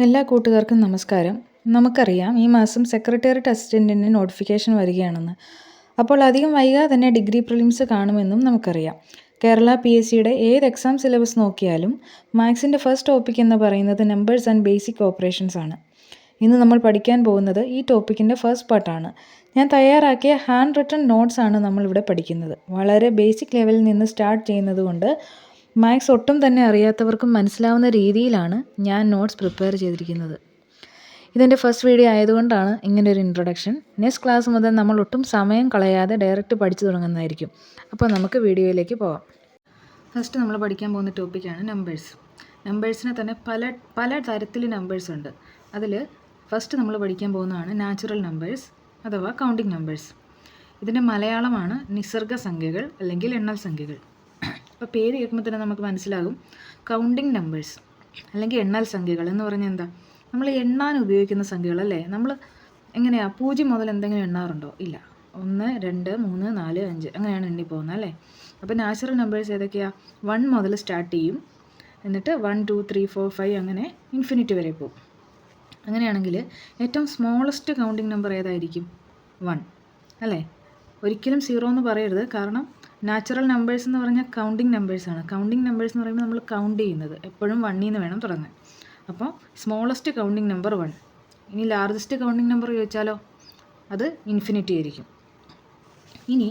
എല്ലാ കൂട്ടുകാർക്കും നമസ്കാരം. നമുക്കറിയാം ഈ മാസം സെക്രട്ടേറിയറ്റ് അസിസ്റ്റൻറ്റിൻ്റെ നോട്ടിഫിക്കേഷൻ വരികയാണെന്ന്. അപ്പോൾ അധികം വൈകാതെ തന്നെ ഡിഗ്രി പ്രിലിംസ് കാണുമെന്നും നമുക്കറിയാം. കേരള PSCയുടെ ഏത് എക്സാം സിലബസ് നോക്കിയാലും മാത്സിൻ്റെ ഫസ്റ്റ് ടോപ്പിക് എന്ന് പറയുന്നത് നമ്പേഴ്സ് ആൻഡ് ബേസിക് ഓപ്പറേഷൻസ് ആണ്. ഇന്ന് നമ്മൾ പഠിക്കാൻ പോകുന്നത് ഈ ടോപ്പിക്കിൻ്റെ ഫസ്റ്റ് പാർട്ടാണ്. ഞാൻ തയ്യാറാക്കിയ ഹാൻഡ് റിട്ടൺ നോട്ട്സ് ആണ് നമ്മളിവിടെ പഠിക്കുന്നത്. വളരെ ബേസിക് ലെവലിൽ നിന്ന് സ്റ്റാർട്ട് ചെയ്യുന്നത് കൊണ്ട് മാത്സ് ഒട്ടും തന്നെ അറിയാത്തവർക്കും മനസ്സിലാവുന്ന രീതിയിലാണ് ഞാൻ നോട്ട്സ് പ്രിപ്പയർ ചെയ്തിരിക്കുന്നത്. ഇതെൻ്റെ ഫസ്റ്റ് വീഡിയോ ആയതുകൊണ്ടാണ് ഇങ്ങനൊരു ഇൻട്രൊഡക്ഷൻ. നെക്സ്റ്റ് ക്ലാസ് മുതൽ നമ്മൾ ഒട്ടും സമയം കളയാതെ ഡയറക്റ്റ് പഠിച്ചു തുടങ്ങുന്നതായിരിക്കും. അപ്പോൾ നമുക്ക് വീഡിയോയിലേക്ക് പോകാം. ഫസ്റ്റ് നമ്മൾ പഠിക്കാൻ പോകുന്ന ടോപ്പിക്കാണ് നമ്പേഴ്സ്. നമ്പേഴ്സിനെ തന്നെ പല തരത്തിൽ നമ്പേഴ്സ് ഉണ്ട്. അതിൽ ഫസ്റ്റ് നമ്മൾ പഠിക്കാൻ പോകുന്നതാണ് നാച്ചുറൽ നമ്പേഴ്സ് അഥവാ കൗണ്ടിങ് നമ്പേഴ്സ്. ഇതിൻ്റെ മലയാളമാണ് നിസർഗ സംഖ്യകൾ അല്ലെങ്കിൽ എണ്ണൽ സംഖ്യകൾ. അപ്പോൾ പേര് കേൾക്കുമ്പോൾ തന്നെ നമുക്ക് മനസ്സിലാകും കൗണ്ടിങ് നമ്പേഴ്സ് അല്ലെങ്കിൽ എണ്ണൽ സംഖ്യകൾ എന്ന് പറഞ്ഞാൽ എന്താ, നമ്മൾ എണ്ണാൻ ഉപയോഗിക്കുന്ന സംഖ്യകളല്ലേ. നമ്മൾ എങ്ങനെയാണ് 0 മുതൽ എന്തെങ്കിലും എണ്ണാറുണ്ടോ? ഇല്ല. 1 2 3 4 5 അങ്ങനെയാണ് എണ്ണി പോകുന്നത് അല്ലേ. അപ്പോൾ നാച്ചുറൽ നമ്പേഴ്സ് ഏതൊക്കെയാണ്? 1 മുതൽ സ്റ്റാർട്ട് ചെയ്യും, എന്നിട്ട് 1 2 3 4 5 അങ്ങനെ ഇൻഫിനിറ്റി വരെ പോകും. അങ്ങനെയാണെങ്കിൽ ഏറ്റവും സ്മോളസ്റ്റ് കൗണ്ടിങ് നമ്പർ ഏതായിരിക്കും? 1 അല്ലേ. ഒരിക്കലും 0 എന്ന് പറയരുത്, കാരണം നാച്ചുറൽ നമ്പേഴ്സ് എന്ന് പറഞ്ഞാൽ കൗണ്ടിങ് നമ്പേഴ്സാണ്. കൗണ്ടിങ് നമ്പേഴ്സ് എന്ന് പറയുമ്പോൾ നമ്മൾ കൗണ്ട് ചെയ്യുന്നത് എപ്പോഴും 1 നിന്ന് വേണം തുടങ്ങാൻ. അപ്പോൾ സ്മോളസ്റ്റ് കൗണ്ടിങ് നമ്പർ 1. ഇനി ലാർജസ്റ്റ് കൗണ്ടിങ് നമ്പർ ചോദിച്ചാലോ, അത് ഇൻഫിനിറ്റി ആയിരിക്കും. ഇനി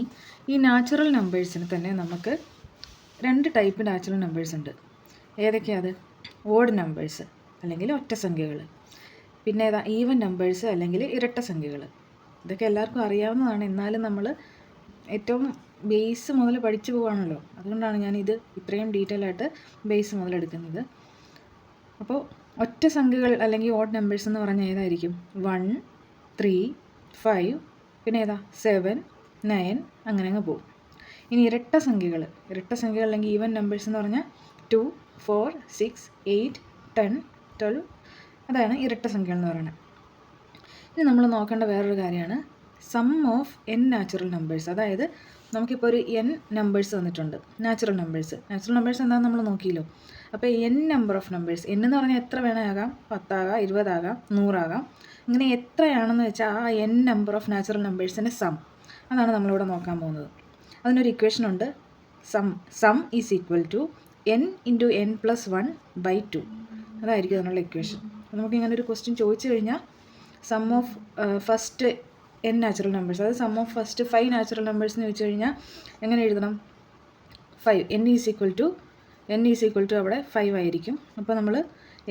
ഈ നാച്ചുറൽ നമ്പേഴ്സിന് തന്നെ നമുക്ക് 2 ടൈപ്പ് നാച്ചുറൽ നമ്പേഴ്സ് ഉണ്ട്. ഏതൊക്കെയാണ്? ഓഡ് നമ്പേഴ്സ് അല്ലെങ്കിൽ ഒറ്റ സംഖ്യകൾ, പിന്നെ ഏതാ ഈവൻ നമ്പേഴ്സ് അല്ലെങ്കിൽ ഇരട്ട സംഖ്യകൾ. ഇതൊക്കെ എല്ലാവർക്കും അറിയാവുന്നതാണ്, എന്നാലും നമ്മൾ ഏറ്റവും ബേസ് മുതൽ പഠിച്ചു പോവുകയാണല്ലോ, അതുകൊണ്ടാണ് ഞാനിത് ഇത്രയും ഡീറ്റെയിൽ ആയിട്ട് ബേസ് മുതൽ എടുക്കുന്നത്. അപ്പോൾ ഒറ്റ സംഖ്യകൾ അല്ലെങ്കിൽ ഓഡ് നമ്പേഴ്സ് എന്ന് പറഞ്ഞാൽ ഏതായിരിക്കും? 1 3 5 പിന്നെ ഏതാ 7 9 അങ്ങനെ അങ്ങ് പോകും. ഇനി ഇരട്ട സംഖ്യകൾ അല്ലെങ്കിൽ ഈവൻ നമ്പേഴ്സ് എന്ന് പറഞ്ഞാൽ 2 4 6 8 10 12 അതാണ് ഇരട്ട സംഖ്യകൾ എന്ന് പറയുന്നത്. ഇനി നമ്മൾ നോക്കേണ്ട വേറൊരു കാര്യമാണ് sum of n natural numbers. അതായത് നമുക്കിപ്പോൾ ഒരു n നമ്പേഴ്സ് തന്നിട്ടുണ്ട്, നാച്ചുറൽ നമ്പേഴ്സ് എന്താണെന്ന് നമ്മൾ നോക്കിയല്ലോ. അപ്പോൾ n number of numbers, n എന്ന് പറഞ്ഞാൽ എത്ര വേണമാകാം? 10 ആകാം, 20 ആകാം, 100 ആകാം. ഇങ്ങനെ എത്രയാണെന്ന് വെച്ചാൽ ആ n നമ്പർ ഓഫ് നാച്ചുറൽ നമ്പേഴ്സിൻ്റെ സം, അതാണ് നമ്മളിവിടെ നോക്കാൻ പോകുന്നത്. അതിനൊരു ഇക്വേഷൻ ഉണ്ട്. Sum is equal to n into n plus 1/2. അതായിരിക്കും അതിനുള്ള ഇക്വേഷൻ. നമുക്കിങ്ങനെ ഒരു ക്വസ്റ്റ്യൻ ചോദിച്ചു കഴിഞ്ഞാൽ sum of first n natural numbers, അതായത് sum of first 5 natural numbers എന്ന് ചോദിച്ചു കഴിഞ്ഞാൽ എങ്ങനെ എഴുതണം? 5 n ഈസ് ഈക്വൽ ടു അവിടെ 5 ആയിരിക്കും. അപ്പോൾ നമ്മൾ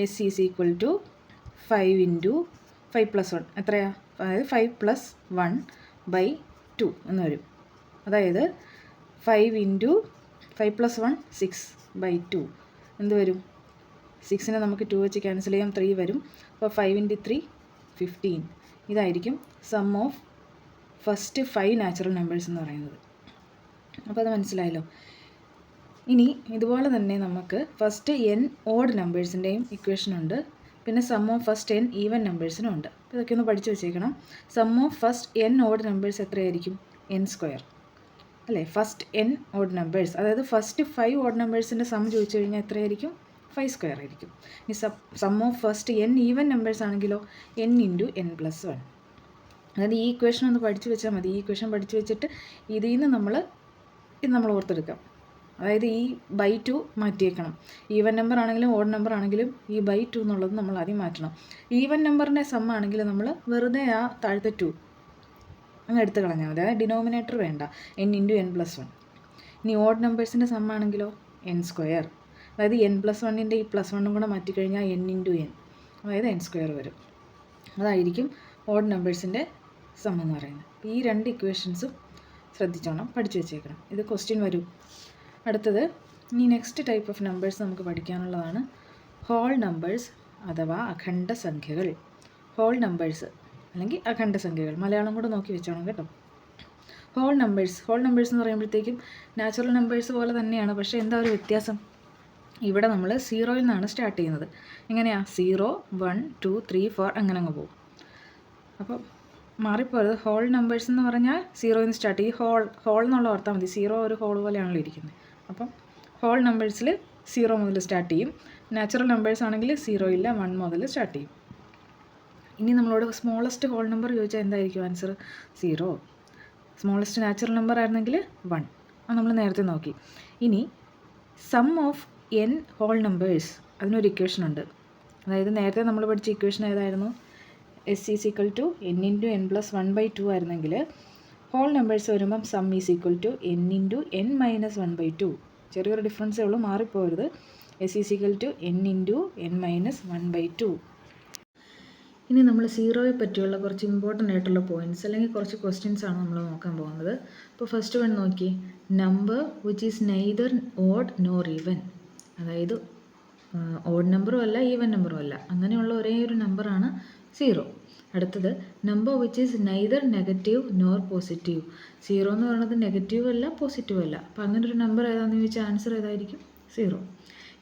s is equal to 5 into 5 plus 1 എത്രയാണ്? അതായത് 5 പ്ലസ് 1/2 എന്ന് വരും. അതായത് 5 ഇൻറ്റു 5 പ്ലസ് 1 6/2 എന്ത് വരും? 6നെ നമുക്ക് 2 വെച്ച് ക്യാൻസൽ ചെയ്യാം, 3 വരും. അപ്പോൾ 5 ഇൻറ്റു 3 15. ഇതായിരിക്കും sum of first 5 natural numbers എന്ന് പറയുന്നത്. അപ്പോൾ അത് മനസ്സിലായല്ലോ. ഇനി ഇതുപോലെ തന്നെ നമുക്ക് ഫസ്റ്റ് n ഓഡ് നമ്പേഴ്സിൻ്റെയും ഇക്വേഷൻ ഉണ്ട്, പിന്നെ sum of first n even നമ്പേഴ്സിനും ഉണ്ട്. അപ്പോൾ ഇതൊക്കെ ഒന്ന് പഠിച്ചു വെച്ചേക്കണം. Sum of first n odd numbers എത്രയായിരിക്കും? n² അല്ലേ. ഫസ്റ്റ് n ഓഡ് നമ്പേഴ്സ്, അതായത് ഫസ്റ്റ് 5 ഓഡ് നമ്പേഴ്സിൻ്റെ സം ചോദിച്ചു കഴിഞ്ഞാൽ എത്രയായിരിക്കും? 5² ആയിരിക്കും. ഈ sum of first n even numbers ആണെങ്കിലോ n ഇൻറ്റു n പ്ലസ് 1. അതായത് ഈ ഇക്വേഷൻ ഒന്ന് പഠിച്ചു വെച്ചാൽ മതി. ഈ ഇക്വേഷൻ പഠിച്ചു വെച്ചിട്ട് ഇതിൽ നിന്ന് നമ്മൾ ഓർത്തെടുക്കാം. അതായത് ഈ /2 മാറ്റിയേക്കണം. ഈവൻ നമ്പർ ആണെങ്കിലും ഓഡ് നമ്പർ ആണെങ്കിലും ഈ /2 എന്നുള്ളത് നമ്മൾ ആദ്യം മാറ്റണം. ഈവൻ നമ്പറിൻ്റെ സം ആണെങ്കിൽ നമ്മൾ വെറുതെ ആ താഴത്തെ 2 അങ്ങ് എടുത്ത് കളഞ്ഞാൽ മതി. അതായത് ഡിനോമിനേറ്റർ വേണ്ട, n ഇൻറ്റു n പ്ലസ് 1. ഇനി ഓഡ് നമ്പേഴ്സിൻ്റെ സം ആണെങ്കിലോ n², അതായത് n പ്ലസ് 1ൻ്റെ ഈ പ്ലസ് 1 കൂടെ മാറ്റിക്കഴിഞ്ഞാൽ n ഇൻറ്റു n, അതായത് n² വരും. അതായിരിക്കും ഓഡ് നമ്പേഴ്സിൻ്റെ സം എന്ന് പറയുന്നത്. ഈ 2 ഇക്വേഷൻസും ശ്രദ്ധിച്ചോണം, പഠിച്ചു വെച്ചേക്കണം. ഇത് ക്വസ്റ്റ്യൻ വരും. അടുത്തത് ഇനി നെക്സ്റ്റ് ടൈപ്പ് ഓഫ് നമ്പേഴ്സ് നമുക്ക് പഠിക്കാനുള്ളതാണ് ഹോൾ നമ്പേഴ്സ് അഥവാ അഖണ്ഡ സംഖ്യകൾ. ഹോൾ നമ്പേഴ്സ് അല്ലെങ്കിൽ അഖണ്ഡ സംഖ്യകൾ, മലയാളം കൂടെ നോക്കി വെച്ചോണം കേട്ടോ. ഹോൾ നമ്പേഴ്സ് എന്ന് പറയുമ്പോഴത്തേക്കും നാച്ചുറൽ നമ്പേഴ്സ് പോലെ തന്നെയാണ്, പക്ഷേ എന്താ ഒരു വ്യത്യാസം? ഇവിടെ നമ്മൾ 0യിൽ നിന്നാണ് സ്റ്റാർട്ട് ചെയ്യുന്നത്. എങ്ങനെയാണ്? 0 1 2 3 4 അങ്ങനെ അങ്ങ് പോകും. അപ്പോൾ മാറിപ്പോയത് ഹോൾ നമ്പേഴ്സ് എന്ന് പറഞ്ഞാൽ 0യിൽ നിന്ന് സ്റ്റാർട്ട് ചെയ്യും. ഹോൾ എന്നുള്ള ഓർത്താൽ മതി. 0 ഒരു ഹോൾ പോലെയാണല്ലോ ഇരിക്കുന്നത്. അപ്പം ഹോൾ നമ്പേഴ്സിൽ 0 മുതൽ സ്റ്റാർട്ട് ചെയ്യും. നാച്ചുറൽ നമ്പേഴ്സ് ആണെങ്കിൽ 0 ഇല്ല, 1 മുതൽ സ്റ്റാർട്ട് ചെയ്യും. ഇനി നമ്മളോട് സ്മോളസ്റ്റ് ഹോൾ നമ്പർ ചോദിച്ചാൽ എന്തായിരിക്കും ആൻസർ? 0. സ്മോളസ്റ്റ് നാച്ചുറൽ നമ്പർ ആയിരുന്നെങ്കിൽ 1. അത് നമ്മൾ നേരത്തെ നോക്കി. ഇനി sum of n whole numbers, അതിനൊരു ഇക്വേഷൻ ഉണ്ട്. അതായത് നേരത്തെ നമ്മൾ പഠിച്ച ഇക്വേഷൻ ഏതായിരുന്നു? s is equal to n into n plus 1/2 ആയിരുന്നെങ്കിൽ ഹോൾ നമ്പേഴ്സ് വരുമ്പം sum is equal to n into n minus 1/2. ചെറിയൊരു ഡിഫറൻസേ ഉള്ളൂ, മാറിപ്പോരുത്. s is equal to n into n minus 1/2. ഇനി നമ്മൾ സീറോയെ പറ്റിയുള്ള കുറച്ച് ഇമ്പോർട്ടൻ്റ് ആയിട്ടുള്ള പോയിൻറ്റ്സ് അല്ലെങ്കിൽ കുറച്ച് ക്വസ്റ്റ്യൻസ് ആണ് നമ്മൾ നോക്കാൻ പോകുന്നത്. ഇപ്പോൾ ഫസ്റ്റ് വൺ നോക്കി, number which is neither odd nor even. അതായത് ഓഡ് നമ്പറും അല്ല ഈവൻ നമ്പറും അല്ല, അങ്ങനെയുള്ള ഒരേ ഒരു നമ്പറാണ് 0. അടുത്തത് number which is neither negative nor positive. 0 എന്ന് പറയുന്നത് നെഗറ്റീവ് അല്ല പോസിറ്റീവ് അല്ല. അപ്പോൾ അങ്ങനെ ഒരു നമ്പർ ഏതാണെന്ന് ചോദിച്ചാൽ ആൻസർ ഏതായിരിക്കും? 0.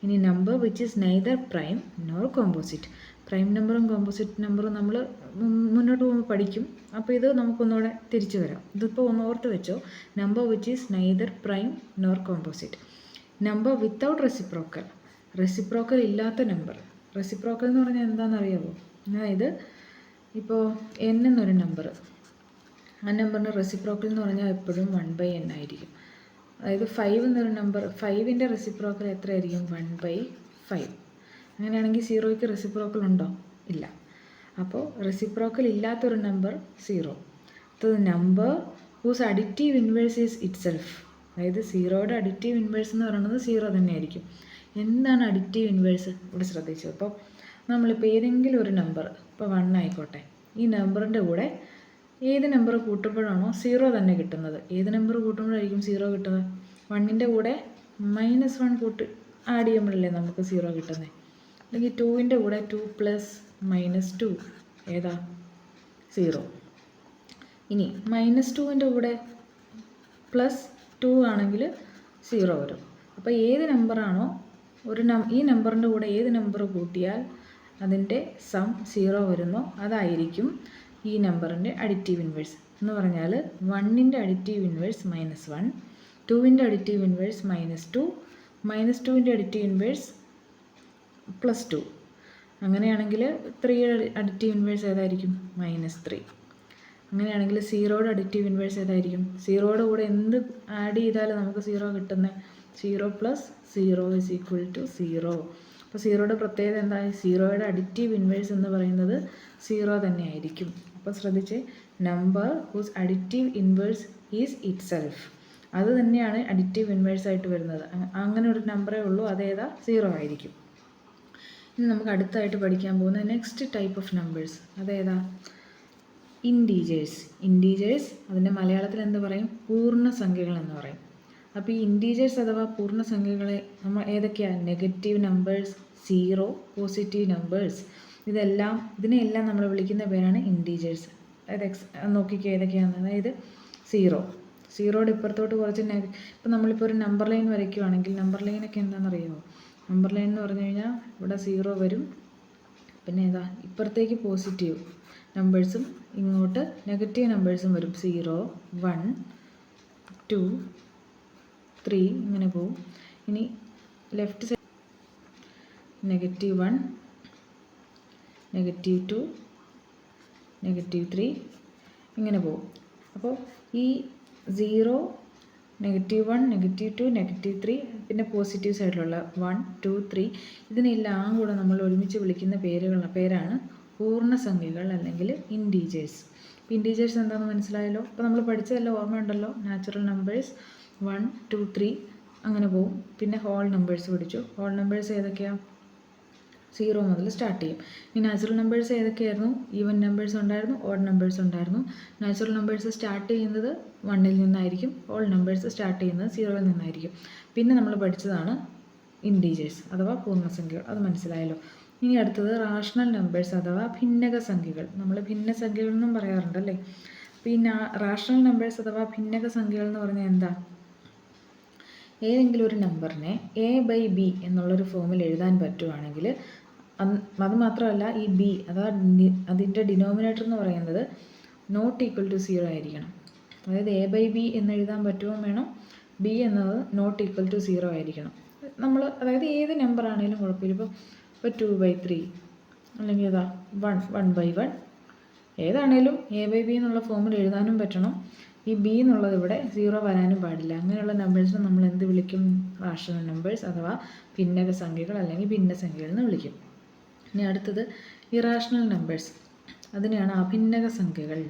ഇനി number which is neither prime nor composite. Prime നമ്പറും കോമ്പോസിറ്റ് നമ്പറും നമ്മൾ മുന്നോട്ട് പോകുമ്പോൾ പഠിക്കും. അപ്പോൾ ഇത് നമുക്കൊന്നുകൂടെ തിരിച്ചു വരാം. ഇതിപ്പോൾ ഒന്ന് ഓർത്ത് വെച്ചോ. Number which is neither prime nor composite. Number without reciprocal, reciprocal ഇല്ലാത്ത നമ്പർ. റെസിപ്രോക്കൽ എന്ന് പറഞ്ഞാൽ എന്താണെന്നറിയാമോ? അതായത് ഇപ്പോൾ n എന്നൊരു നമ്പർ, ആ നമ്പറിൻ്റെ റെസിപ്രോക്കൽ എന്ന് പറഞ്ഞാൽ എപ്പോഴും 1/n ആയിരിക്കും. അതായത് 5 എന്നൊരു നമ്പർ, 5ൻ്റെ റെസിപ്രോക്കൽ എത്രയായിരിക്കും? 1/5. അങ്ങനെയാണെങ്കിൽ 0യ്ക്ക് റെസിപ്രോക്കൽ ഉണ്ടോ? ഇല്ല. അപ്പോൾ റെസിപ്രോക്കൽ ഇല്ലാത്തൊരു നമ്പർ 0. അടുത്തത് number whose additive inverse is itself. അതായത് 0യുടെ അഡിറ്റീവ് ഇൻവേഴ്സ് എന്ന് പറയുന്നത് 0 തന്നെയായിരിക്കും. എന്താണ് അഡിറ്റീവ് ഇൻവേഴ്സ്? ഇവിടെ ശ്രദ്ധിച്ചു. അപ്പോൾ നമ്മളിപ്പോൾ ഏതെങ്കിലും ഒരു നമ്പർ, ഇപ്പോൾ 1 ആയിക്കോട്ടെ, ഈ നമ്പറിൻ്റെ കൂടെ ഏത് നമ്പർ കൂട്ടുമ്പോഴാണോ 0 തന്നെ കിട്ടുന്നത്? ഏത് നമ്പർ കൂട്ടുമ്പോഴായിരിക്കും 0 കിട്ടുന്നത്? 1ൻ്റെ കൂടെ -1 ആഡ് ചെയ്യുമ്പോഴല്ലേ നമുക്ക് 0 കിട്ടുന്നത്. അല്ലെങ്കിൽ 2ൻ്റെ കൂടെ 2 പ്ലസ് -2 ഏതാ? 0. ഇനി -2ൻ്റെ കൂടെ +2 ആണെങ്കിൽ 0 വരും. അപ്പോൾ ഏത് നമ്പറാണോ ഈ നമ്പറിൻ്റെ കൂടെ ഏത് നമ്പർ കൂട്ടിയാൽ അതിൻ്റെ സം 0 വരുന്നോ അതായിരിക്കും ഈ നമ്പറിൻ്റെ അഡിറ്റീവ് ഇൻവേഴ്സ്. എന്ന് പറഞ്ഞാൽ 1ൻ്റെ അഡിറ്റീവ് ഇൻവേഴ്സ് -1, 2ൻ്റെ അഡിറ്റീവ് ഇൻവേഴ്സ് -2, -2ൻ്റെ അഡിറ്റീവ് ഇൻവേഴ്സ് +2. അങ്ങനെയാണെങ്കിൽ 3യുടെ അഡിറ്റീവ് ഇൻവേഴ്സ് ഏതായിരിക്കും? -3. അങ്ങനെയാണെങ്കിൽ 0യുടെ അഡിറ്റീവ് ഇൻവേഴ്സ് ഏതായിരിക്കും? 0യുടെ കൂടെ എന്ത് ആഡ് ചെയ്താലും നമുക്ക് 0 കിട്ടുന്നത്? 0 + 0 = 0. അപ്പോൾ 0യുടെ പ്രത്യേകത എന്താ? 0യുടെ അഡിറ്റീവ് ഇൻവേഴ്സ് എന്ന് പറയുന്നത് 0 തന്നെ ആയിരിക്കും. അപ്പോൾ ശ്രദ്ധിച്ച്, number whose additive inverse is itself. അത് തന്നെയാണ് അഡിറ്റീവ് ഇൻവേഴ്സ് ആയിട്ട് വരുന്നത്. അങ്ങനെ ഒരു നമ്പറേ ഉള്ളൂ, അതേതാ? 0 ആയിരിക്കും. ഇനി നമുക്ക് അടുത്തായിട്ട് പഠിക്കാൻ പോകുന്ന നെക്സ്റ്റ് ടൈപ്പ് ഓഫ് നമ്പേഴ്സ് അതേതാ? ഇൻറ്റീജേഴ്സ്. ഇൻറ്റീജേഴ്സ് അതിൻ്റെ മലയാളത്തിൽ എന്ത് പറയും? പൂർണ്ണസംഖ്യകൾ എന്ന് പറയും. അപ്പോൾ ഈ ഇൻറ്റീജേഴ്സ് അഥവാ പൂർണ്ണസംഖ്യകളെ നമ്മൾ ഏതൊക്കെയാണ്? നെഗറ്റീവ് നമ്പേഴ്സ്, 0, പോസിറ്റീവ് നമ്പേഴ്സ്, ഇതിനെയെല്ലാം നമ്മൾ വിളിക്കുന്ന പേരാണ് ഇൻറ്റീജേഴ്സ്. അതായത് നോക്കിക്കുക ഏതൊക്കെയാണ്. അതായത് 0യുടെ ഇപ്പുറത്തോട്ട് കുറച്ച് ഇപ്പം നമ്മളിപ്പോൾ ഒരു നമ്പർ ലൈൻ വരയ്ക്കുകയാണെങ്കിൽ നമ്പർ ലൈനൊക്കെ എന്താണെന്നറിയുമോ? നമ്പർ ലൈൻ എന്ന് പറഞ്ഞു കഴിഞ്ഞാൽ ഇവിടെ 0 വരും, പിന്നെ ഏതാ ഇപ്പുറത്തേക്ക് പോസിറ്റീവ് നമ്പേഴ്സും ഇങ്ങോട്ട് നെഗറ്റീവ് നമ്പേഴ്സും വരും. 0, 1, 2, 3 ഇങ്ങനെ പോവും. ഇനി ലെഫ്റ്റ് സൈഡ് -1, -2, -3 ഇങ്ങനെ പോവും. അപ്പോൾ ഈ 0, -1, -2, -3 പിന്നെ പോസിറ്റീവ് സൈഡിലുള്ള 1, 2, 3 ഇതിനെല്ലാം കൂടെ നമ്മൾ ഒരുമിച്ച് വിളിക്കുന്ന പേരാണ് പൂർണ്ണസംഖ്യകൾ അല്ലെങ്കിൽ ഇൻറ്റീജേഴ്സ്. ഇൻറ്റീജേഴ്സ് എന്താണെന്ന് മനസ്സിലായല്ലോ? അപ്പോൾ നമ്മൾ പഠിച്ചതെല്ലാം ഓർമ്മയുണ്ടല്ലോ. നാച്ചുറൽ നമ്പേഴ്സ് 1, 2, 3 അങ്ങനെ പോവും. പിന്നെ ഹോൾ നമ്പേഴ്സ് പഠിച്ചു. ഹോൾ നമ്പേഴ്സ് ഏതൊക്കെയാണ്? 0 മുതൽ സ്റ്റാർട്ട് ചെയ്യും. ഈ നാച്ചുറൽ നമ്പേഴ്സ് ഏതൊക്കെയായിരുന്നു? ഈവൻ നമ്പേഴ്സ് ഉണ്ടായിരുന്നു, ഓഡ് നമ്പേഴ്സ് ഉണ്ടായിരുന്നു. നാച്ചുറൽ നമ്പേഴ്സ് സ്റ്റാർട്ട് ചെയ്യുന്നത് 1ൽ നിന്നായിരിക്കും, ഹോൾ നമ്പേഴ്സ് സ്റ്റാർട്ട് ചെയ്യുന്നത് 0ൽ നിന്നായിരിക്കും. പിന്നെ നമ്മൾ പഠിച്ചതാണ് ഇൻറ്റീജേഴ്സ് അഥവാ പൂർണ്ണസംഖ്യകൾ. അത് മനസ്സിലായല്ലോ. ഇനി അടുത്തത് റാഷണൽ നമ്പേഴ്സ് അഥവാ ഭിന്നകസംഖ്യകൾ. നമ്മൾ ഭിന്നസംഖ്യകൾ എന്നും പറയാറുണ്ടല്ലേ. അപ്പോൾ ഈ റാഷണൽ നമ്പേഴ്സ് അഥവാ ഭിന്നകസംഖ്യകൾ എന്ന് പറഞ്ഞാൽ എന്താ? ഏതെങ്കിലും ഒരു നമ്പറിനെ a/b എന്നുള്ളൊരു ഫോമിൽ എഴുതാൻ പറ്റുവാണെങ്കിൽ അത് മാത്രമല്ല ഈ b അഥവാ അതിൻ്റെ ഡിനോമിനേറ്റർ എന്ന് പറയുന്നത് ≠0 ആയിരിക്കണം. അതായത് a/b എന്ന് എഴുതാൻ പറ്റുകയും വേണം, b എന്നത് ≠0 ആയിരിക്കണം. നമ്മൾ അതായത് ഏത് നമ്പർ ആണെങ്കിലും കുഴപ്പമില്ല. ഇപ്പോൾ 2/3 അല്ലെങ്കിൽ ഏതാ 1/1 ഏതാണേലും A/B എന്നുള്ള ഫോമിൽ എഴുതാനും പറ്റണം. ഈ B എന്നുള്ളത് ഇവിടെ 0 വരാനും പാടില്ല. അങ്ങനെയുള്ള നമ്പേഴ്സിനെ നമ്മൾ എന്ത് വിളിക്കും? റാഷണൽ നമ്പേഴ്സ് അഥവാ ഭിന്നക സംഖ്യകൾ അല്ലെങ്കിൽ ഭിന്നസംഖ്യകൾ എന്ന് വിളിക്കും. ഇനി അടുത്തത് ഇറാഷണൽ നമ്പേഴ്സ്, അതിനെയാണ് അഭിന്നക സംഖ്യകൾ.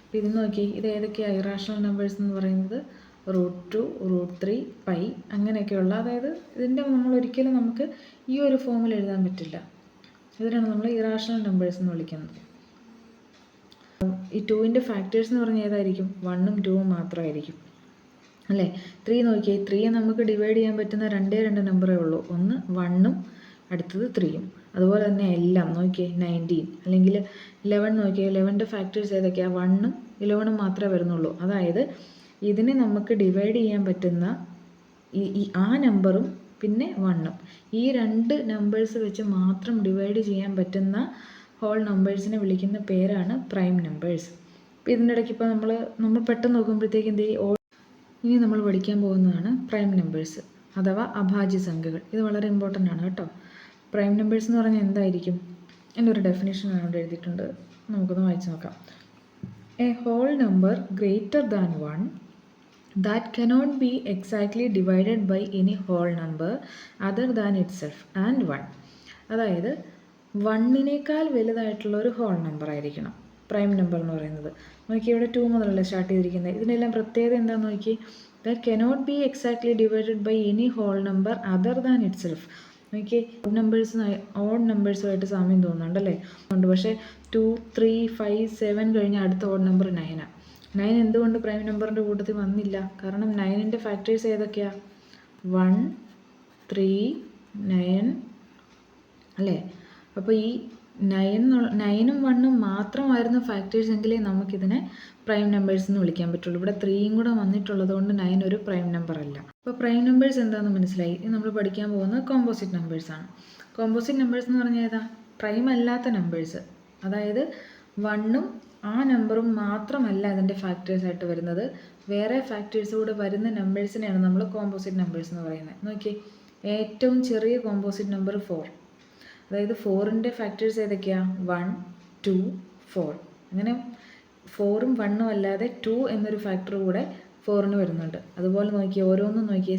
അപ്പോൾ ഇത് നോക്കി, ഇത് ഏതൊക്കെയാണ് ഇറാഷണൽ നമ്പേഴ്സ് എന്ന് പറയുന്നത്? √2, √3, π അങ്ങനെയൊക്കെയുള്ള, അതായത് ഇതിൻ്റെ നമ്മൾ ഒരിക്കലും നമുക്ക് ഈ ഒരു ഫോമിൽ എഴുതാൻ പറ്റില്ല. ഇതിനാണ് നമ്മൾ ഇറാഷണൽ നമ്പേഴ്സ് എന്ന് വിളിക്കുന്നത്. ഈ 2ൻ്റെ ഫാക്ടേഴ്സ് എന്ന് പറഞ്ഞാൽ ഏതായിരിക്കും? 1ഉം 2ഉം മാത്രമായിരിക്കും അല്ലേ? 3 നോക്കിയേ, 3യെ നമുക്ക് ഡിവൈഡ് ചെയ്യാൻ പറ്റുന്ന രണ്ടേ നമ്പറേ ഉള്ളൂ. ഒന്ന് 1ഉം അടുത്തത് 3ഉം. അതുപോലെ തന്നെ എല്ലാം നോക്കിയേ, 19 അല്ലെങ്കിൽ 11 നോക്കിയേ, 11ൻ്റെ ഫാക്ടേഴ്സ് ഏതൊക്കെയാണ്? 1ഉം 11ഉം മാത്രമേ വരുന്നുള്ളൂ. അതായത് ഇതിനെ നമുക്ക് ഡിവൈഡ് ചെയ്യാൻ പറ്റുന്ന ആ നമ്പറും പിന്നെ 1ഉം, ഈ രണ്ട് നമ്പേഴ്സ് വെച്ച് മാത്രം ഡിവൈഡ് ചെയ്യാൻ പറ്റുന്ന ഹോൾ നമ്പേഴ്സിനെ വിളിക്കുന്ന പേരാണ് പ്രൈം നമ്പേഴ്സ്. അപ്പോൾ ഇതിൻ്റെ ഇടയ്ക്ക് ഇപ്പോൾ നമ്മൾ പെട്ടെന്ന് നോക്കുമ്പോഴത്തേക്ക് എന്ത് ചെയ്യും? ഇനി നമ്മൾ പഠിക്കാൻ പോകുന്നതാണ് പ്രൈം നമ്പേഴ്സ് അഥവാ അഭാജ്യ സംഖ്യകൾ. ഇത് വളരെ ഇമ്പോർട്ടൻ്റ് ആണ് കേട്ടോ. പ്രൈം നമ്പേഴ്സ് എന്ന് പറഞ്ഞാൽ എന്തായിരിക്കും? എൻ്റെ ഒരു ഡെഫിനേഷൻ അവിടെ എഴുതിയിട്ടുണ്ട്, നമുക്കൊന്ന് വായിച്ച് നോക്കാം. A whole number greater than 1 that cannot be exactly divided by any whole number other than itself and 1. അതായത് 1നേക്കാൾ വലുതായിട്ടുള്ള ഒരു ഹോൾ നമ്പർ ആയിരിക്കണം പ്രൈം നമ്പർ എന്ന് പറയുന്നത്. നോക്കി, ഇവിടെ 2 മുതലല്ലേ സ്റ്റാർട്ട് ചെയ്തിരിക്കുന്നത്. ഇതിനെല്ലാം പ്രത്യേകത എന്താണെന്ന് നോക്കി, that cannot be exactly divided by any whole number other than itself. നോക്കി, ഓഡ് നമ്പേഴ്സുമായിട്ട് സാമ്യം തോന്നുന്നുണ്ടല്ലേ? ഉണ്ട്. പക്ഷേ 2, 3, 5, 7 കഴിഞ്ഞാൽ അടുത്ത ഓഡ് നമ്പർ 9ആണ്. 9 എന്തുകൊണ്ട് പ്രൈം നമ്പറിൻ്റെ കൂട്ടത്തിൽ വന്നില്ല? കാരണം 9ൻ്റെ ഫാക്ടേഴ്സ് ഏതൊക്കെയാണ്? 1, 3, 9 അല്ലേ? അപ്പോൾ ഈ 9ഉം 1ഉം മാത്രമായിരുന്നു ഫാക്ടേഴ്സ് എങ്കിലേ നമുക്കിതിനെ പ്രൈം നമ്പേഴ്സ് എന്ന് വിളിക്കാൻ പറ്റുള്ളൂ. ഇവിടെ 3യും കൂടെ വന്നിട്ടുള്ളത് കൊണ്ട് 9 ഒരു പ്രൈം നമ്പർ അല്ല. അപ്പോൾ പ്രൈം നമ്പേഴ്സ് എന്താണെന്ന് മനസ്സിലായി. ഇനി നമ്മൾ പഠിക്കാൻ പോകുന്നത് കോമ്പോസിറ്റ് നമ്പേഴ്സാണ്. കോമ്പോസിറ്റ് നമ്പേഴ്സ് എന്ന് പറഞ്ഞാൽ ഏതാ? പ്രൈം അല്ലാത്ത നമ്പേഴ്സ്, അതായത് 1ഉം ആ നമ്പറും മാത്രമല്ല അതിൻ്റെ ഫാക്ടേഴ്സായിട്ട് വരുന്നത്, വേറെ ഫാക്ടേഴ്സ് കൂടെ വരുന്ന നമ്പേഴ്സിനെയാണ് നമ്മൾ കോമ്പോസിറ്റ് നമ്പേഴ്സ് എന്ന് പറയുന്നത്. നോക്കി, ഏറ്റവും ചെറിയ കോമ്പോസിറ്റ് നമ്പർ 4, അതായത് 4ൻ്റെ ഫാക്ടേഴ്സ് ഏതൊക്കെയാണ്? 1, 2, 4. അങ്ങനെ 4ഉം 1ഉം അല്ലാതെ 2 എന്നൊരു ഫാക്ടർ കൂടെ 4ന് വരുന്നുണ്ട്. അതുപോലെ നോക്കിയേ, ഓരോന്നും നോക്കിയേ,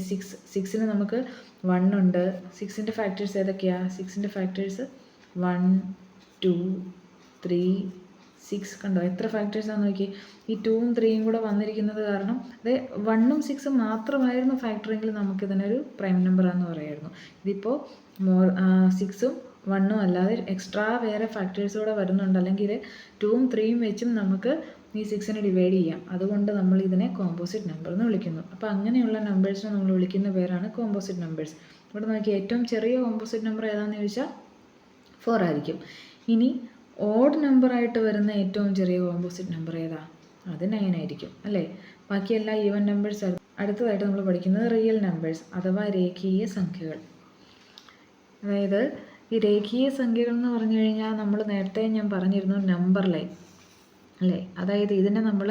6ന് നമുക്ക് 1 ഉണ്ട്. 6ൻ്റെ ഫാക്ടേഴ്സ് ഏതൊക്കെയാണ്? 6ൻ്റെ ഫാക്ടേഴ്സ് 1, 2, 3, 6. കണ്ടോ എത്ര ഫാക്ടേഴ്സാണെന്ന് നോക്കി. ഈ 2ഉം 3യും കൂടെ വന്നിരിക്കുന്നത് കാരണം, അതായത് 1ഉം 6ഉം മാത്രമായിരുന്നു ഫാക്ടറെങ്കിൽ നമുക്കിതിനൊരു പ്രൈം നമ്പറാണെന്ന് പറയായിരുന്നു. ഇതിപ്പോൾ 6ഉം 1ഉം അല്ലാതെ എക്സ്ട്രാ വേറെ ഫാക്ടേഴ്സ് കൂടെ വരുന്നുണ്ട്, അല്ലെങ്കിൽ 2ഉം 3യും വെച്ചും നമുക്ക് ഈ 6നെ ഡിവൈഡ് ചെയ്യാം. അതുകൊണ്ട് നമ്മൾ ഇതിനെ കോമ്പോസിറ്റ് നമ്പർ എന്ന് വിളിക്കുന്നു. അപ്പോൾ അങ്ങനെയുള്ള നമ്പേഴ്സിനെ നമ്മൾ വിളിക്കുന്ന പേരാണ് കോമ്പോസിറ്റ് നമ്പേഴ്സ്. ഇവിടെ നോക്കി, ഏറ്റവും ചെറിയ കോമ്പോസിറ്റ് നമ്പർ ഏതാണെന്ന് ചോദിച്ചാൽ 4 ആയിരിക്കും. ഇനി ഓഡ് നമ്പറായിട്ട് വരുന്ന ഏറ്റവും ചെറിയ കോമ്പോസിറ്റ് നമ്പർ ഏതാ? അത് 9 ആയിരിക്കും അല്ലേ? ബാക്കിയെല്ലാം ഈവൻ നമ്പേഴ്സ്. അടുത്തതായിട്ട് നമ്മൾ പഠിക്കുന്നത് റിയൽ നമ്പേഴ്സ് അഥവാ രേഖീയ സംഖ്യകൾ. അതായത് ഈ രേഖീയ സംഖ്യകൾ എന്ന് പറഞ്ഞു കഴിഞ്ഞാൽ നമ്മൾ നേരത്തെ ഞാൻ പറഞ്ഞിരുന്നു നമ്പർ ലൈൻ അല്ലേ? അതായത് ഇതിനെ നമ്മൾ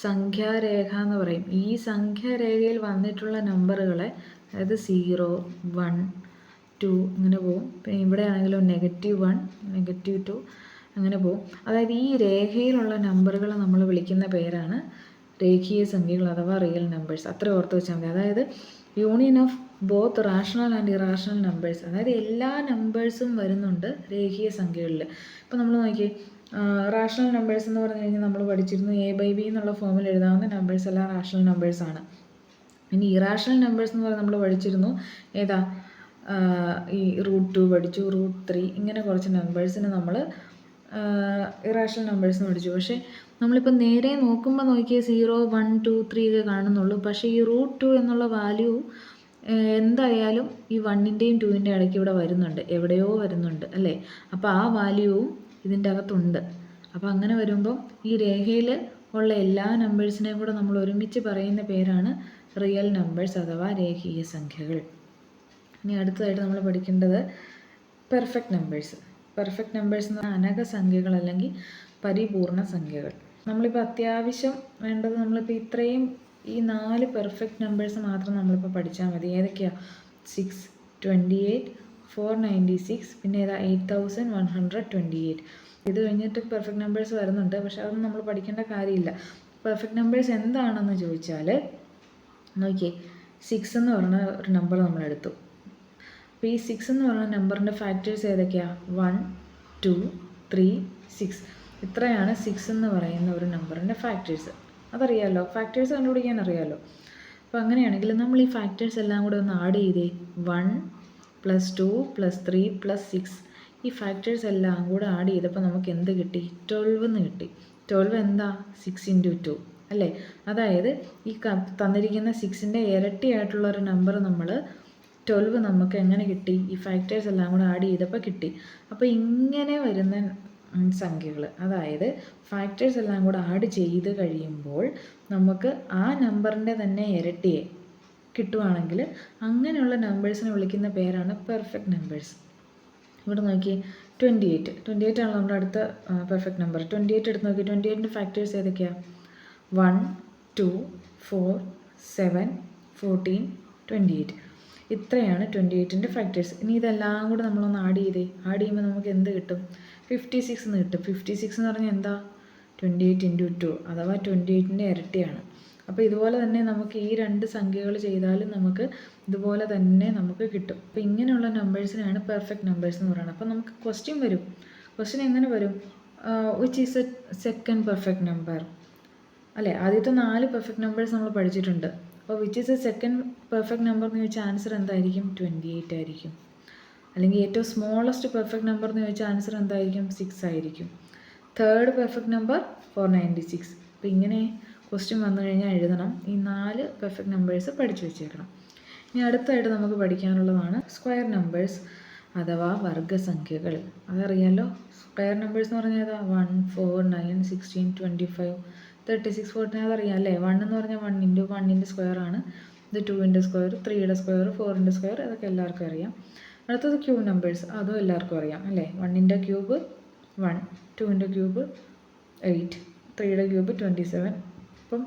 സംഖ്യാരേഖ എന്ന് പറയും. ഈ സംഖ്യാരേഖയിൽ വന്നിട്ടുള്ള നമ്പറുകളെ, അതായത് 0, 1, 2 ഇങ്ങനെ പോവും. പിന്നെ ഇവിടെ ആണെങ്കിലും -1, -2 അങ്ങനെ പോവും. അതായത് ഈ രേഖയിലുള്ള നമ്പറുകൾ നമ്മൾ വിളിക്കുന്ന പേരാണ് രേഖീയ സംഖ്യകൾ അഥവാ റിയൽ നമ്പേഴ്സ്. അത്ര ഓർത്ത് വെച്ചാൽ മതി. അതായത് union of both rational and irrational numbers, അതായത് എല്ലാ നമ്പേഴ്സും വരുന്നുണ്ട് രേഖീയ സംഖ്യകളിൽ. ഇപ്പോൾ നമ്മൾ നോക്കിയേ, റാഷണൽ നമ്പേഴ്സ് എന്ന് പറഞ്ഞു കഴിഞ്ഞാൽ നമ്മൾ പഠിച്ചിരുന്നു A/B എന്നുള്ള ഫോമിൽ എഴുതാവുന്ന നമ്പേഴ്സ് എല്ലാം റാഷണൽ നമ്പേഴ്സാണ്. ഇനി ഇറാഷണൽ നമ്പേഴ്സ് എന്ന് പറഞ്ഞാൽ നമ്മൾ പഠിച്ചിരുന്നു ഏതാ? ഈ √2 പഠിച്ചു, √3 ഇങ്ങനെ കുറച്ച് നമ്പേഴ്സിന് നമ്മൾ ഇറാഷണൽ നമ്പേഴ്സ് എന്ന് പഠിച്ചു. പക്ഷേ നമ്മളിപ്പോൾ നേരെ നോക്കുമ്പോൾ നോക്കിയാൽ 0, 1, 2, 3 ഒക്കെ കാണുന്നുള്ളൂ. പക്ഷേ ഈ √2 എന്നുള്ള വാല്യൂ എന്തായാലും ഈ 1ൻ്റെയും 2ൻ്റെയും ഇടയ്ക്ക് ഇവിടെ വരുന്നുണ്ട്, എവിടെയോ വരുന്നുണ്ട് അല്ലേ? അപ്പോൾ ആ വാല്യൂവും ഇതിൻ്റെ അകത്തുണ്ട്. അപ്പോൾ അങ്ങനെ വരുമ്പം ഈ രേഖയിൽ ഉള്ള എല്ലാ നമ്പേഴ്സിനെയും കൂടെ നമ്മൾ ഒരുമിച്ച് പറയുന്ന പേരാണ് റിയൽ നമ്പേഴ്സ് അഥവാ രേഖീയ സംഖ്യകൾ. ഇനി അടുത്തതായിട്ട് നമ്മൾ പഠിക്കേണ്ടത് പെർഫെക്റ്റ് നമ്പേഴ്സ്. പെർഫെക്റ്റ് നമ്പേഴ്സ് എന്ന് പറഞ്ഞാൽ അനക സംഖ്യകൾ അല്ലെങ്കിൽ പരിപൂർണ സംഖ്യകൾ. നമ്മളിപ്പോൾ അത്യാവശ്യം വേണ്ടത്, നമ്മളിപ്പോൾ ഇത്രയും ഈ 4 പെർഫെക്റ്റ് നമ്പേഴ്സ് മാത്രം നമ്മളിപ്പോൾ പഠിച്ചാൽ മതി. ഏതൊക്കെയാണ്? 6, 28 496 പിന്നെ ഏതാ 8128. ഇത് കഴിഞ്ഞിട്ട് പെർഫെക്റ്റ് നമ്പേഴ്സ് വരുന്നുണ്ട്, പക്ഷെ അതൊന്നും നമ്മൾ പഠിക്കേണ്ട കാര്യമില്ല. പെർഫെക്റ്റ് നമ്പേഴ്സ് എന്താണെന്ന് ചോദിച്ചാൽ നോക്കിയേ, 6 എന്ന് പറയുന്ന ഒരു നമ്പർ നമ്മളെടുത്തു. അപ്പോൾ ഈ 6 എന്ന് പറയുന്ന നമ്പറിൻ്റെ ഫാക്ടേഴ്സ് ഏതൊക്കെയാണ്? 1 2 3 6. ഇത്രയാണ് 6 എന്ന് പറയുന്ന ഒരു നമ്പറിൻ്റെ ഫാക്ടേഴ്സ്. അതറിയാമല്ലോ, ഫാക്ടേഴ്സ് കണ്ടുപിടിക്കാൻ അറിയാമല്ലോ. അപ്പോൾ അങ്ങനെയാണെങ്കിൽ നമ്മൾ ഈ ഫാക്ടേഴ്സ് എല്ലാം കൂടെ ഒന്ന് ആഡ് ചെയ്തേ. 1 + 2 + 3 + 6. ഈ ഫാക്ടേഴ്സ് എല്ലാം കൂടെ ആഡ് ചെയ്തപ്പോൾ നമുക്ക് എന്ത് കിട്ടി? 12 എന്ന് കിട്ടി. 12 എന്താ? 6 × 2 അല്ലേ? അതായത് ഈ തന്നിരിക്കുന്ന 6ൻ്റെ ഇരട്ടിയായിട്ടുള്ള ഒരു നമ്പർ നമ്മൾ 12 നമുക്ക് എങ്ങനെ കിട്ടി? ഈ ഫാക്ടേഴ്സ് എല്ലാം കൂടെ ആഡ് ചെയ്തപ്പോൾ കിട്ടി. അപ്പോൾ ഇങ്ങനെ വരുന്ന സംഖ്യകൾ, അതായത് ഫാക്ടേഴ്സ് എല്ലാം കൂടെ ആഡ് ചെയ്ത് കഴിയുമ്പോൾ നമുക്ക് ആ നമ്പറിൻ്റെ തന്നെ ഇരട്ടിയെ കിട്ടുവാണെങ്കിൽ അങ്ങനെയുള്ള നമ്പേഴ്സിനെ വിളിക്കുന്ന പേരാണ് പെർഫെക്റ്റ് നമ്പേഴ്സ്. ഇവിടെ നോക്കി 28 ആണ് നമ്മുടെ അടുത്ത പെർഫെക്റ്റ് നമ്പർ. 28 എടുത്ത് നോക്കി. 28ൻ്റെ ഫാക്ടേഴ്സ് ഏതൊക്കെയാണ്? 1 2 4 7 14 28. ഇത്രയാണ് 28ൻ്റെ ഫാക്ടേഴ്സ്. ഇനി ഇതെല്ലാം കൂടെ നമ്മളൊന്ന് ആഡ് ചെയ്തേ. ആഡ് ചെയ്യുമ്പോൾ നമുക്ക് എന്ത് കിട്ടും? 56 എന്ന് കിട്ടും. 56 എന്ന് പറഞ്ഞാൽ എന്താ? 28 × 2 അഥവാ 28ൻ്റെ ഇരട്ടിയാണ്. അപ്പോൾ ഇതുപോലെ തന്നെ നമുക്ക് ഈ രണ്ട് സംഖ്യകൾ ചെയ്താലും നമുക്ക് ഇതുപോലെ തന്നെ നമുക്ക് കിട്ടും. അപ്പോൾ ഇങ്ങനെയുള്ള നമ്പേഴ്സിനെയാണ് പെർഫെക്റ്റ് നമ്പേഴ്സ് എന്ന് പറയുന്നത്. അപ്പോൾ നമുക്ക് ക്വസ്റ്റ്യൻ വരും. ക്വസ്റ്റ്യൻ എങ്ങനെ വരും? Which is A second perfect number അല്ലേ? ആദ്യത്തെ 4 പെർഫെക്റ്റ് നമ്പേഴ്സ് നമ്മൾ പഠിച്ചിട്ടുണ്ട്. അപ്പോൾ which is A second perfect number എന്ന് ചോദിച്ചാൽ ആൻസർ എന്തായിരിക്കും? 28 ആയിരിക്കും. അല്ലെങ്കിൽ ഏറ്റവും സ്മോളസ്റ്റ് പെർഫെക്റ്റ് നമ്പർ എന്ന് ചോദിച്ചാൽ ആൻസർ എന്തായിരിക്കും? 6 ആയിരിക്കും. Third perfect number 496. അപ്പോൾ ഇങ്ങനെ ക്വസ്റ്റ്യൻ വന്നു കഴിഞ്ഞാൽ എഴുതണം. ഈ 4 പെർഫെക്റ്റ് നമ്പേഴ്സ് പഠിച്ചു വെച്ചേക്കണം. ഇനി അടുത്തായിട്ട് നമുക്ക് പഠിക്കാനുള്ളതാണ് സ്ക്വയർ നമ്പേഴ്സ് അഥവാ വർഗ്ഗസംഖ്യകൾ. അതറിയാമല്ലോ. സ്ക്വയർ നമ്പേഴ്സ് എന്ന് പറഞ്ഞാൽ ഏതാ? 1 4 9 16 25 36 14. അതറിയാം അല്ലേ? 1 എന്ന് പറഞ്ഞാൽ 1 × 1ൻ്റെ സ്ക്വയർ ആണ്. ഇത് 2ൻ്റെ സ്ക്വയർ, 3യുടെ സ്ക്വയർ, 4ൻ്റെ സ്ക്വയർ, അതൊക്കെ എല്ലാവർക്കും അറിയാം. അടുത്തത് ക്യൂബ് നമ്പേഴ്സ്, അതും എല്ലാവർക്കും അറിയാം അല്ലേ? 1ൻ്റെ ക്യൂബ് 1, 2ൻ്റെ ക്യൂബ് 8, 3യുടെ ക്യൂബ് 27. അപ്പം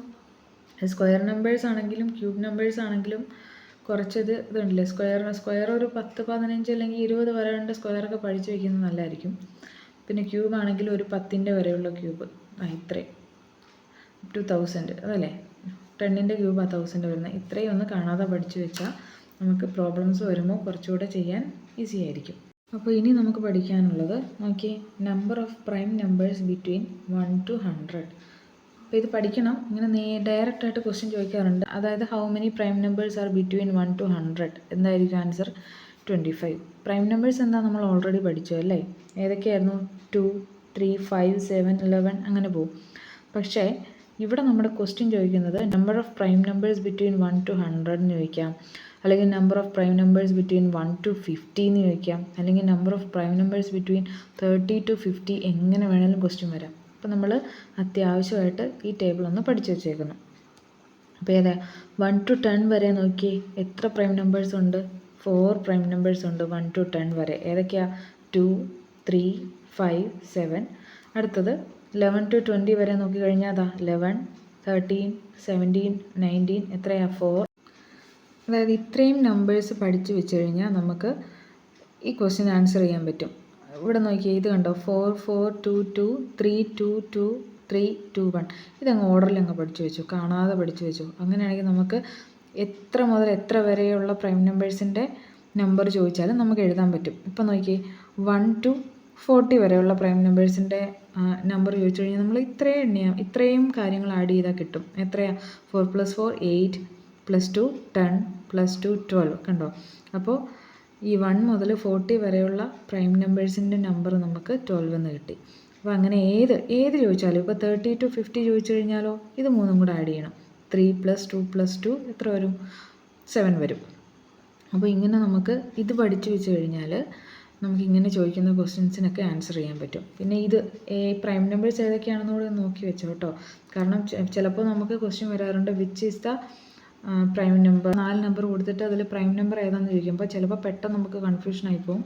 സ്ക്വയർ നമ്പേഴ്സ് ആണെങ്കിലും ക്യൂബ് നമ്പേഴ്സ് ആണെങ്കിലും കുറച്ചത് ഇതുണ്ടല്ലേ, സ്ക്വയർ ഒരു 10 15 അല്ലെങ്കിൽ 20 വരെയുള്ള സ്ക്വയറൊക്കെ പഠിച്ചു വയ്ക്കുന്നത് നല്ലതായിരിക്കും. പിന്നെ ക്യൂബ് ആണെങ്കിൽ ഒരു 10ൻ്റെ വരെയുള്ള ക്യൂബ്, ഇത്രയും up to 1000 അതല്ലേ? 10ൻ്റെ ക്യൂബ് 1000 വരുന്നത്. ഇത്രയും ഒന്ന് കാണാതെ പഠിച്ചു വെച്ചാൽ നമുക്ക് പ്രോബ്ലംസ് വരുമ്പോൾ കുറച്ചുകൂടെ ചെയ്യാൻ ഈസി ആയിരിക്കും. അപ്പോൾ ഇനി നമുക്ക് പഠിക്കാനുള്ളത് നോക്കിയേ, number of prime numbers between 1 to 100. അപ്പോൾ ഇത് പഠിക്കണം. ഇങ്ങനെ ഡയറക്റ്റായിട്ട് ക്വസ്റ്റ്യൻ ചോദിക്കാറുണ്ട്. അതായത് how many prime numbers are between 1 to 100? എന്തായിരിക്കും ആൻസർ? 25. പ്രൈം നമ്പേഴ്സ് എന്താ നമ്മൾ ഓൾറെഡി പഠിച്ചു അല്ലേ? ഏതൊക്കെയായിരുന്നു? 2 3 5 7 11 അങ്ങനെ പോകും. പക്ഷേ ഇവിടെ നമ്മുടെ ക്വസ്റ്റ്യൻ ചോദിക്കുന്നത് number of prime numbers between 1 to 100 എന്ന് ചോദിക്കാം, അല്ലെങ്കിൽ number of prime numbers between 1 to 50 എന്ന് ചോദിക്കാം, അല്ലെങ്കിൽ number of prime numbers between 30 to 50. എങ്ങനെ വേണമെങ്കിലും ക്വസ്റ്റ്യൻ വരാം. അപ്പോൾ നമ്മൾ അത്യാവശ്യമായിട്ട് ഈ ടേബിൾ ഒന്ന് പഠിച്ചു വെച്ചേക്കുന്നു. അപ്പോൾ ഏതാ? 1 to 10 വരെ നോക്കിയേ, എത്ര പ്രൈം നമ്പേഴ്സ് ഉണ്ട്? 4 പ്രൈം നമ്പേഴ്സ് ഉണ്ട് 1 to 10 വരെ. ഏതൊക്കെയാണ്? 2 3 5 7. അടുത്തത് 11 to 20 വരെ നോക്കിക്കഴിഞ്ഞാൽ അതാ 11 13 17 19. എത്രയാ? 4. അതായത് ഇത്രയും നമ്പേഴ്സ് പഠിച്ചു വെച്ച് കഴിഞ്ഞാൽ നമുക്ക് ഈ ക്വസ്റ്റ്യൻ ആൻസർ ചെയ്യാൻ പറ്റും. ഇവിടെ നോക്കിയാൽ ഇത് കണ്ടോ? 4 4 2 2 3 2 2 3 2 1. ഇതങ്ങ് ഓർഡറിൽ അങ്ങ് പഠിച്ചു വെച്ചു, കാണാതെ പഠിച്ചു വെച്ചു. അങ്ങനെയാണെങ്കിൽ നമുക്ക് എത്ര മുതൽ എത്ര വരെയുള്ള പ്രൈം നമ്പേഴ്സിൻ്റെ നമ്പർ ചോദിച്ചാലും നമുക്ക് എഴുതാൻ പറ്റും. ഇപ്പം നോക്കിയേ, 1 to 40 വരെയുള്ള പ്രൈം നമ്പേഴ്സിൻ്റെ നമ്പർ ചോദിച്ചു കഴിഞ്ഞാൽ നമ്മൾ ഇത്രയും കാര്യങ്ങൾ ആഡ് ചെയ്താൽ കിട്ടും. എത്രയാണ്? 4 + 4 8 + 2 10 + 2 12. കണ്ടോ? അപ്പോൾ ഈ 1 മുതൽ 40 വരെയുള്ള പ്രൈം നമ്പേഴ്സിൻ്റെ നമ്പർ നമുക്ക് 12 എന്ന് കിട്ടി. അപ്പോൾ അങ്ങനെ ഏത് ചോദിച്ചാലും, ഇപ്പോൾ 30 to 50 ചോദിച്ചു കഴിഞ്ഞാലോ ഇത് മൂന്നും കൂടെ ആഡ് ചെയ്യണം. 3 + 2 + 2 എത്ര വരും? 7 വരും. അപ്പോൾ ഇങ്ങനെ നമുക്ക് ഇത് പഠിച്ചു വെച്ച് കഴിഞ്ഞാൽ നമുക്കിങ്ങനെ ചോദിക്കുന്ന ക്വസ്റ്റ്യൻസിനൊക്കെ ആൻസർ ചെയ്യാൻ പറ്റും. പിന്നെ ഇത് പ്രൈം നമ്പേഴ്സ് ഏതൊക്കെയാണെന്ന് കൂടെ നോക്കി വെച്ചോ കേട്ടോ. കാരണം ചിലപ്പോൾ നമുക്ക് ക്വസ്റ്റ്യൻ വരാറുണ്ട് which is the prime number 4 number കൊടുത്തിട്ട് അതിൽ പ്രൈം നമ്പർ ഏതാണെന്ന് ചോദിക്കുമ്പോൾ ചിലപ്പോൾ പെട്ടെന്ന് നമുക്ക് കൺഫ്യൂഷൻ ആയിപ്പോവും.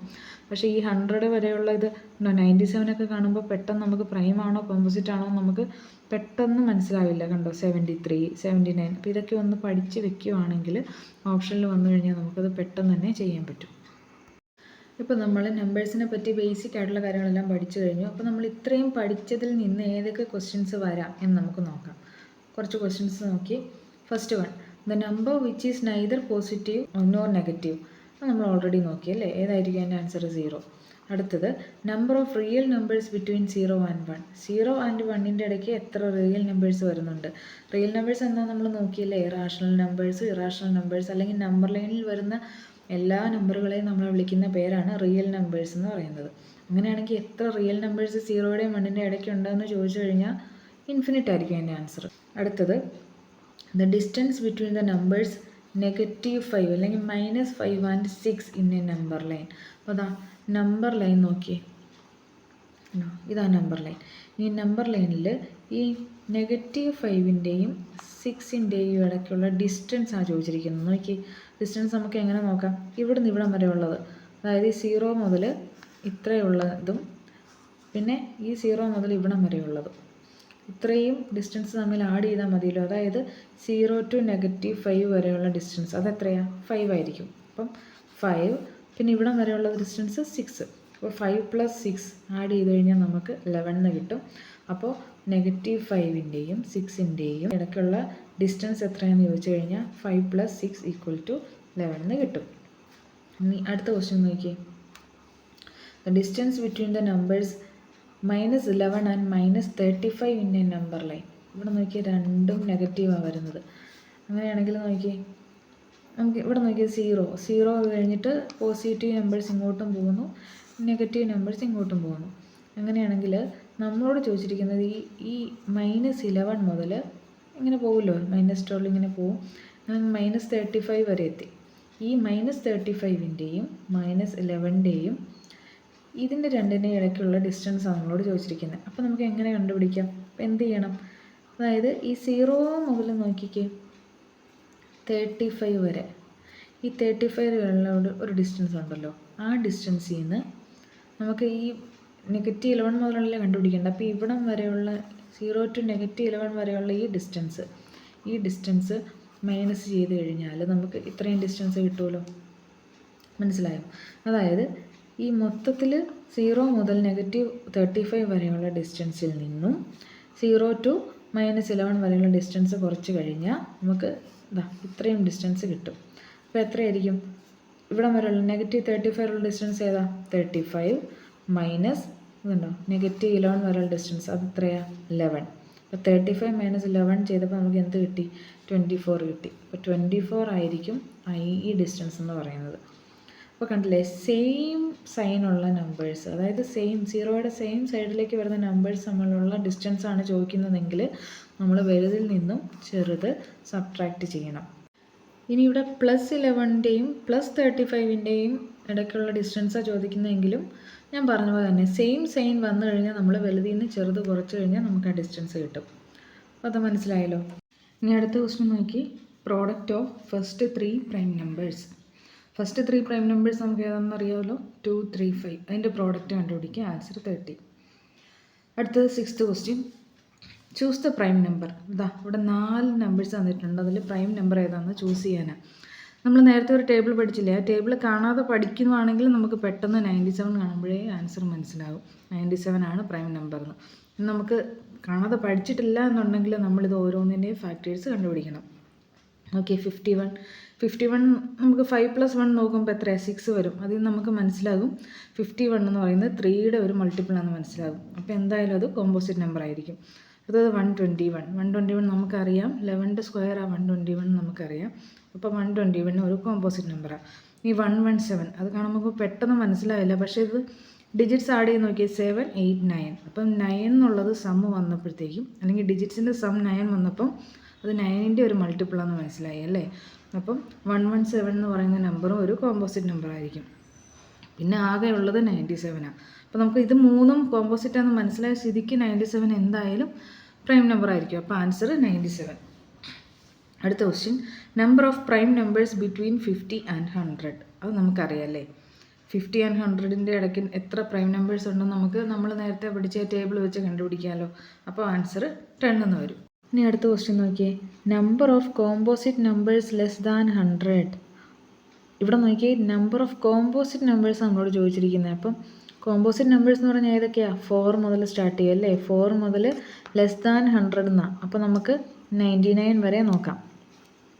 പക്ഷേ ഈ 100 വരെയുള്ള ഇത് 97 ഒക്കെ കാണുമ്പോൾ പെട്ടെന്ന് നമുക്ക് പ്രൈം ആണോ കോമ്പോസിറ്റ് ആണോ നമുക്ക് പെട്ടെന്ന് മനസ്സിലാവില്ല. കണ്ടോ 73, 79. അപ്പോൾ ഇതൊക്കെ ഒന്ന് പഠിച്ച് വെക്കുകയാണെങ്കിൽ ഓപ്ഷനിൽ വന്നു കഴിഞ്ഞാൽ നമുക്കത് പെട്ടെന്ന് തന്നെ ചെയ്യാൻ പറ്റും. ഇപ്പോൾ നമ്മൾ നമ്പേഴ്സിനെ പറ്റി ബേസിക് ആയിട്ടുള്ള കാര്യങ്ങളെല്ലാം പഠിച്ചു കഴിഞ്ഞു. അപ്പോൾ നമ്മൾ ഇത്രയും പഠിച്ചതിൽ നിന്ന് ഏതൊക്കെ ക്വസ്റ്റ്യൻസ് വരാം എന്ന് നമുക്ക് നോക്കാം. കുറച്ച് ക്വസ്റ്റ്യൻസ് നോക്കി. First one, the number which is neither positive nor negative. അത് നമ്മൾ ഓൾറെഡി നോക്കി അല്ലേ, ഏതായിരിക്കും എൻ്റെ ആൻസർ 0. അടുത്തത്, number of real numbers between 0 and 1. 0 and 1ൻ്റെ ഇടയ്ക്ക് എത്ര റിയൽ നമ്പേഴ്സ് വരുന്നുണ്ട്? റിയൽ നമ്പേഴ്സ് എന്താ നമ്മൾ നോക്കിയില്ലേ, റാഷണൽ നമ്പേഴ്സ്, ഇറാഷണൽ നമ്പേഴ്സ്, അല്ലെങ്കിൽ നമ്പർ ലൈനിൽ വരുന്ന എല്ലാ നമ്പറുകളെയും നമ്മൾ വിളിക്കുന്ന പേരാണ് റിയൽ നമ്പേഴ്സ് എന്ന് പറയുന്നത്. അങ്ങനെയാണെങ്കിൽ എത്ര റിയൽ നമ്പേഴ്സ് 0യുടെയും 1ൻ്റെ ഇടയ്ക്ക് ഉണ്ടെന്ന് ചോദിച്ചു കഴിഞ്ഞാൽ ഇൻഫിനിറ്റ് ആയിരിക്കും എൻ്റെ ആൻസർ. അടുത്തത്, the distance between the numbers -5 അല്ലെങ്കിൽ -5 and 6 in A number line. അപ്പോൾ അതാ നമ്പർ ലൈൻ നോക്കിയേ, ഇതാ നമ്പർ ലൈൻ. ഈ നമ്പർ ലൈനിൽ ഈ -5ൻ്റെയും 6ൻ്റെയും ഇടയ്ക്കുള്ള ഡിസ്റ്റൻസ് ആണ് ചോദിച്ചിരിക്കുന്നത്. നോക്കി, ഡിസ്റ്റൻസ് നമുക്ക് എങ്ങനെ നോക്കാം? ഇവിടുന്ന് ഇവിടം വരെ ഉള്ളത്, അതായത് 0 മുതൽ ഇത്രയുള്ളതും പിന്നെ ഈ 0 മുതൽ ഇവിടം വരെ ഉള്ളതും, ഇത്രയും ഡിസ്റ്റൻസ് തമ്മിൽ ആഡ് ചെയ്താൽ മതിയല്ലോ. അതായത് 0 to -5 വരെയുള്ള ഡിസ്റ്റൻസ് അതെത്രയാണ്? 5 ആയിരിക്കും. അപ്പം 5, പിന്നെ ഇവിടം വരെയുള്ള ഡിസ്റ്റൻസ് 6. അപ്പോൾ 5 + 6 ആഡ് ചെയ്ത് കഴിഞ്ഞാൽ നമുക്ക് 11 കിട്ടും. അപ്പോൾ -5ൻ്റെയും 6ൻ്റെയും ഇടയ്ക്കുള്ള ഡിസ്റ്റൻസ് എത്രയാണെന്ന് ചോദിച്ചു കഴിഞ്ഞാൽ 5 + 6 = 11 കിട്ടും. ഇനി അടുത്ത ക്വസ്റ്റ്യൻ നോക്കിയേ, the distance between the numbers -11 and -35 in A number line. ഇവിടെ നോക്കിയാൽ രണ്ടും നെഗറ്റീവാണ് വരുന്നത്. അങ്ങനെയാണെങ്കിൽ നോക്കിയേ, നമുക്ക് ഇവിടെ നോക്കിയാൽ 0 കഴിഞ്ഞിട്ട് പോസിറ്റീവ് നമ്പേഴ്സ് ഇങ്ങോട്ടും പോകുന്നു, നെഗറ്റീവ് നമ്പേഴ്സ് ഇങ്ങോട്ടും പോകുന്നു. അങ്ങനെയാണെങ്കിൽ നമ്മളോട് ചോദിച്ചിരിക്കുന്നത് ഈ -11 മുതൽ ഇങ്ങനെ പോകുമല്ലോ, -12 ഇങ്ങനെ പോകും, -35 വരെ എത്തി. ഈ -35ൻ്റെയും -11ൻ്റെയും ഇതിൻ്റെ രണ്ടിൻ്റെയും ഇടയ്ക്കുള്ള ഡിസ്റ്റൻസാണ് നമ്മളോട് ചോദിച്ചിരിക്കുന്നത്. അപ്പോൾ നമുക്ക് എങ്ങനെ കണ്ടുപിടിക്കാം? അപ്പോൾ എന്ത് ചെയ്യണം? അതായത് ഈ 0 മുതൽ നോക്കിക്കേ 35 വരെ, ഈ 35 വരെയുള്ള ഒരു ഡിസ്റ്റൻസ് ഉണ്ടല്ലോ, ആ ഡിസ്റ്റൻസിൽ നിന്ന് നമുക്ക് ഈ -11 മുതലുള്ള കണ്ടുപിടിക്കേണ്ട. അപ്പോൾ ഇവിടം വരെയുള്ള 0 to -11 വരെയുള്ള ഈ ഡിസ്റ്റൻസ് മൈനസ് ചെയ്ത് കഴിഞ്ഞാൽ നമുക്ക് ഇത്രയും ഡിസ്റ്റൻസ് കിട്ടുമല്ലോ. മനസ്സിലായോ? അതായത് ഈ മൊത്തത്തിൽ 0 മുതൽ -35 വരെയുള്ള ഡിസ്റ്റൻസിൽ നിന്നും 0 to -11 വരെയുള്ള ഡിസ്റ്റൻസ് കുറച്ച് കഴിഞ്ഞാൽ നമുക്ക് ഇത്രയും ഡിസ്റ്റൻസ് കിട്ടും. അപ്പോൾ എത്രയായിരിക്കും? ഇവിടെ വരെയുള്ള -35 ഉള്ള ഡിസ്റ്റൻസ് ഏതാ? 35 മൈനസ് ഇതുണ്ടോ -11 വരെയുള്ള ഡിസ്റ്റൻസ്, അത് എത്രയാണ്? 11. അപ്പോൾ 35 - 11 ചെയ്തപ്പോൾ നമുക്ക് എന്ത് കിട്ടി? 24 കിട്ടി. അപ്പോൾ 24 ആയിരിക്കും ഈ ഡിസ്റ്റൻസ് എന്ന് പറയുന്നത്. അപ്പോൾ കണ്ടില്ലേ, സെയിം സൈനുള്ള നമ്പേഴ്സ്, അതായത് 0യുടെ സെയിം സൈഡിലേക്ക് വരുന്ന നമ്പേഴ്സ് തമ്മിലുള്ള ഡിസ്റ്റൻസ് ആണ് ചോദിക്കുന്നതെങ്കിൽ നമ്മൾ വലുതിൽ നിന്നും ചെറുത് സബ്ട്രാക്റ്റ് ചെയ്യണം. ഇനി ഇവിടെ +11ൻ്റെയും +35ൻ്റെയും ഇടയ്ക്കുള്ള ഡിസ്റ്റൻസാണ് ചോദിക്കുന്നതെങ്കിലും ഞാൻ പറഞ്ഞ പോലെ തന്നെ സെയിം സൈൻ വന്നു കഴിഞ്ഞാൽ നമ്മൾ വലുതിൽ നിന്ന് ചെറുത് കുറച്ച് കഴിഞ്ഞാൽ നമുക്ക് ആ ഡിസ്റ്റൻസ് കിട്ടും. അപ്പോൾ അത് മനസ്സിലായല്ലോ. ഇനി അടുത്ത ക്വസ്റ്റ്യൻ നോക്കി, product of first 3 prime numbers. First 3 prime numbers നമുക്ക് ഏതാണെന്ന് അറിയാമല്ലോ, 2, 3, 5. അതിൻ്റെ പ്രോഡക്റ്റ് കണ്ടുപിടിക്കുക, ആൻസർ 30. അടുത്തത് 6th question, choose the prime number. ഇവിടെ 4 നമ്പേഴ്സ് തന്നിട്ടുണ്ട്, അതിൽ പ്രൈം നമ്പർ ഏതാണെന്ന് ചൂസ് ചെയ്യാനാണ്. നമ്മൾ നേരത്തെ ഒരു ടേബിൾ പഠിച്ചില്ലേ, ആ ടേബിൾ കാണാതെ പഠിക്കുന്നതാണെങ്കിൽ നമുക്ക് പെട്ടെന്ന് 97 കാണുമ്പോഴേ ആൻസർ മനസ്സിലാകും, 97 ആണ് പ്രൈം നമ്പർ എന്ന്. നമുക്ക് കാണാതെ പഠിച്ചിട്ടില്ല എന്നുണ്ടെങ്കിൽ നമ്മളിത് ഓരോന്നിൻ്റെയും ഫാക്ടേഴ്സ് കണ്ടുപിടിക്കണം. ഓക്കെ, 51 നമുക്ക് 5 + 1 നോക്കുമ്പോൾ എത്രയാണ്? 6 വരും. അതിൽ നമുക്ക് മനസ്സിലാകും 51 എന്ന് പറയുന്നത് 3യുടെ ഒരു മൾട്ടിപ്പിൾ ആണെന്ന് മനസ്സിലാകും. അപ്പോൾ എന്തായാലും അത് കോമ്പോസിറ്റ് നമ്പർ ആയിരിക്കും. അടുത്തത് 121 നമുക്കറിയാം, 11ൻ്റെ സ്ക്വയർ ആ 121 നമുക്കറിയാം. അപ്പോൾ 121 ഒരു കോമ്പോസിറ്റ് നമ്പറാണ്. ഈ 117 അത് കാണുമ്പോൾ പെട്ടെന്ന് മനസ്സിലായില്ല, പക്ഷേ ഇത് ഡിജിറ്റ്സ് ആഡ് ചെയ്ത് നോക്കിയാൽ 7, 8, 9. അപ്പം 9 എന്നുള്ളത് സമ്മ് വന്നപ്പോഴത്തേക്കും, അല്ലെങ്കിൽ ഡിജിറ്റ്സിൻ്റെ സം 9 വന്നപ്പം അത് 9ൻ്റെ ഒരു മൾട്ടിപ്പിളാണെന്ന് മനസ്സിലായി അല്ലേ. അപ്പം 117 എന്ന് പറയുന്ന നമ്പറും ഒരു കോമ്പോസിറ്റ് നമ്പർ ആയിരിക്കും. പിന്നെ ആകെ ഉള്ളത് 97 ആണ്. അപ്പോൾ നമുക്ക് ഇത് 3ഉം കോമ്പോസിറ്റ് ആണെന്ന് മനസ്സിലായ സ്ഥിതിക്ക് 97 എന്തായാലും പ്രൈം നമ്പർ ആയിരിക്കും. അപ്പോൾ ആൻസർ 97. അടുത്ത question, number of prime numbers between 50 and 100. അത് നമുക്കറിയാമല്ലേ. 50 ആൻഡ് 100ൻ്റെ ഇടയ്ക്ക് എത്ര പ്രൈം നമ്പേഴ്സ് ഉണ്ടെന്ന് നമ്മൾ നേരത്തെ പഠിച്ച ടേബിൾ വെച്ച് കണ്ടുപിടിക്കാമല്ലോ. അപ്പോൾ ആൻസർ 10 എന്ന് വരും. ഇനി അടുത്ത ക്വസ്റ്റ്യൻ നോക്കിയേ, number of composite numbers less than 100. ഇവിടെ നോക്കിയേ, നമ്പർ ഓഫ് കോമ്പോസിറ്റ് നമ്പേഴ്സ് നമ്മളോട് ചോദിച്ചിരിക്കുന്നത്. അപ്പം കോമ്പോസിറ്റ് നമ്പേഴ്സ് എന്ന് പറഞ്ഞാൽ ഏതൊക്കെയാണ്? 4 മുതൽ സ്റ്റാർട്ട് ചെയ്യും അല്ലേ. 4 മുതൽ ലെസ് ദാൻ 100 എന്നാണ്. അപ്പോൾ നമുക്ക് 99 വരെ നോക്കാം.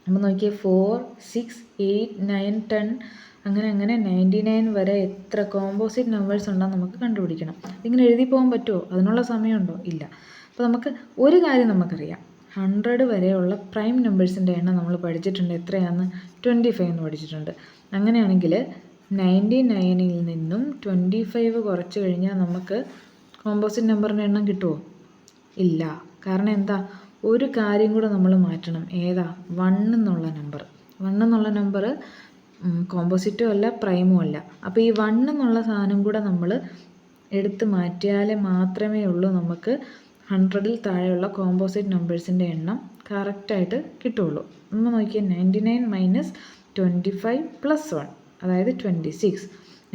അപ്പോൾ നോക്കിയേ, 4, 6, 8, 9, 10 അങ്ങനെ 99 വരെ എത്ര കോമ്പോസിറ്റ് നമ്പേഴ്സ് ഉണ്ടെന്ന് നമുക്ക് കണ്ടുപിടിക്കണം. ഇങ്ങനെ എഴുതി പോകാൻ പറ്റുമോ? അതിനുള്ള സമയമുണ്ടോ? ഇല്ല. അപ്പോൾ നമുക്ക് ഒരു കാര്യം നമുക്കറിയാം, 100 വരെയുള്ള പ്രൈം നമ്പേഴ്സിൻ്റെ എണ്ണം നമ്മൾ പഠിച്ചിട്ടുണ്ട്. എത്രയാണെന്ന്? 25 എന്ന് പഠിച്ചിട്ടുണ്ട്. അങ്ങനെയാണെങ്കിൽ 99ൽ നിന്നും 25 കുറച്ച് കഴിഞ്ഞാൽ നമുക്ക് കോമ്പോസിറ്റ് നമ്പറിൻ്റെ എണ്ണം കിട്ടുമോ? ഇല്ല. കാരണം എന്താ? ഒരു കാര്യം കൂടെ നമ്മൾ മാറ്റണം. ഏതാ? 1 എന്നുള്ള നമ്പർ. 1 എന്നുള്ള നമ്പർ കോമ്പോസിറ്റും അല്ല പ്രൈമും അല്ല. അപ്പോൾ ഈ 1 എന്നുള്ള സാധനം കൂടെ നമ്മൾ എടുത്ത് മാറ്റിയാലേ മാത്രമേ ഉള്ളൂ നമുക്ക് 100ൽ താഴെയുള്ള കോമ്പോസിറ്റ് നമ്പേഴ്സിൻ്റെ എണ്ണം കറക്റ്റായിട്ട് കിട്ടുള്ളൂ. നമ്മൾ നോക്കിയാൽ 99 മൈനസ് 25 പ്ലസ് 1, അതായത് 26.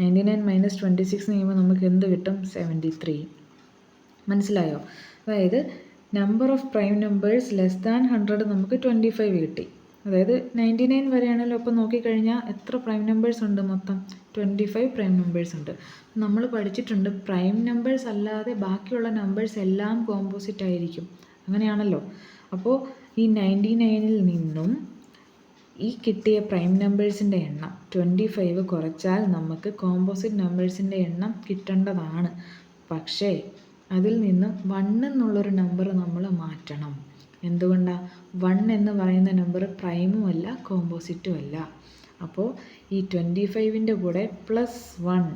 99 മൈനസ് 26 എന്ന് ചെയ്യുമ്പോൾ നമുക്ക് എന്ത് കിട്ടും? 73. മനസ്സിലായോ? അതായത് number of prime numbers less than 100 നമുക്ക് 25 കിട്ടി. അതായത് 99 വരെയാണല്ലോ. അപ്പോൾ നോക്കിക്കഴിഞ്ഞാൽ എത്ര പ്രൈം നമ്പേഴ്സ് ഉണ്ട്? മൊത്തം 25 പ്രൈം നമ്പേഴ്സ് ഉണ്ട്. നമ്മൾ പഠിച്ചിട്ടുണ്ട് പ്രൈം നമ്പേഴ്സ് അല്ലാതെ ബാക്കിയുള്ള നമ്പേഴ്സ് എല്ലാം കോമ്പോസിറ്റ് ആയിരിക്കും. അങ്ങനെയാണല്ലോ. അപ്പോൾ ഈ 99ൽ നിന്നും ഈ കിട്ടിയ പ്രൈം നമ്പേഴ്സിൻ്റെ എണ്ണം 25 കുറച്ചാൽ നമുക്ക് കോമ്പോസിറ്റ് നമ്പേഴ്സിൻ്റെ എണ്ണം കിട്ടേണ്ടതാണ്. പക്ഷേ അതിൽ നിന്നും 1 എന്നുള്ളൊരു നമ്പർ നമ്മൾ മാറ്റണം. എന്തുകൊണ്ടാണ്? 1 എന്ന് പറയുന്ന നമ്പർ പ്രൈമും അല്ല കോമ്പോസിറ്റും അല്ല. അപ്പോൾ ഈ 25ൻ്റെ കൂടെ പ്ലസ് 1,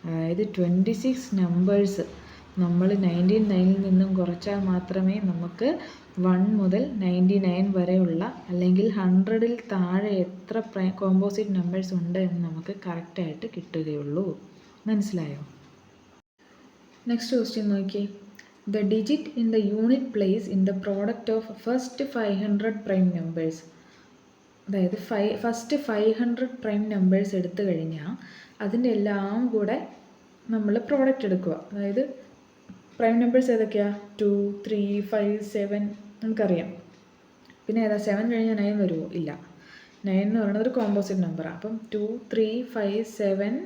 അതായത് 26 നമ്പേഴ്സ് നമ്മൾ 99ൽ നിന്നും കുറച്ചാൽ മാത്രമേ നമുക്ക് 1 മുതൽ 99 വരെയുള്ള അല്ലെങ്കിൽ 100ൽ താഴെ എത്ര കോമ്പോസിറ്റ് നമ്പേഴ്സ് ഉണ്ട് എന്ന് നമുക്ക് കറക്റ്റായിട്ട് കിട്ടുകയുള്ളൂ. മനസ്സിലായോ? നെക്സ്റ്റ് ക്വസ്റ്റ്യൻ നോക്കിയേ, the digit in the unit place in the product of first 500 prime numbers. അതായത് ഫസ്റ്റ് 500 പ്രൈം നമ്പേഴ്സ് എടുത്തു കഴിഞ്ഞാൽ അതിൻ്റെ എല്ലാം കൂടെ നമ്മൾ പ്രോഡക്റ്റ് എടുക്കുക. അതായത് പ്രൈം നമ്പേഴ്സ് ഏതൊക്കെയാണ്? 2, 3, 5, 7 നമുക്കറിയാം. പിന്നെ ഏതാ? 7 കഴിഞ്ഞാൽ 9 വരുമോ? ഇല്ല. 9 എന്ന് പറയുന്നത് ഒരു കോമ്പോസിറ്റ് നമ്പറാണ്. അപ്പം 2, 3, 5, 7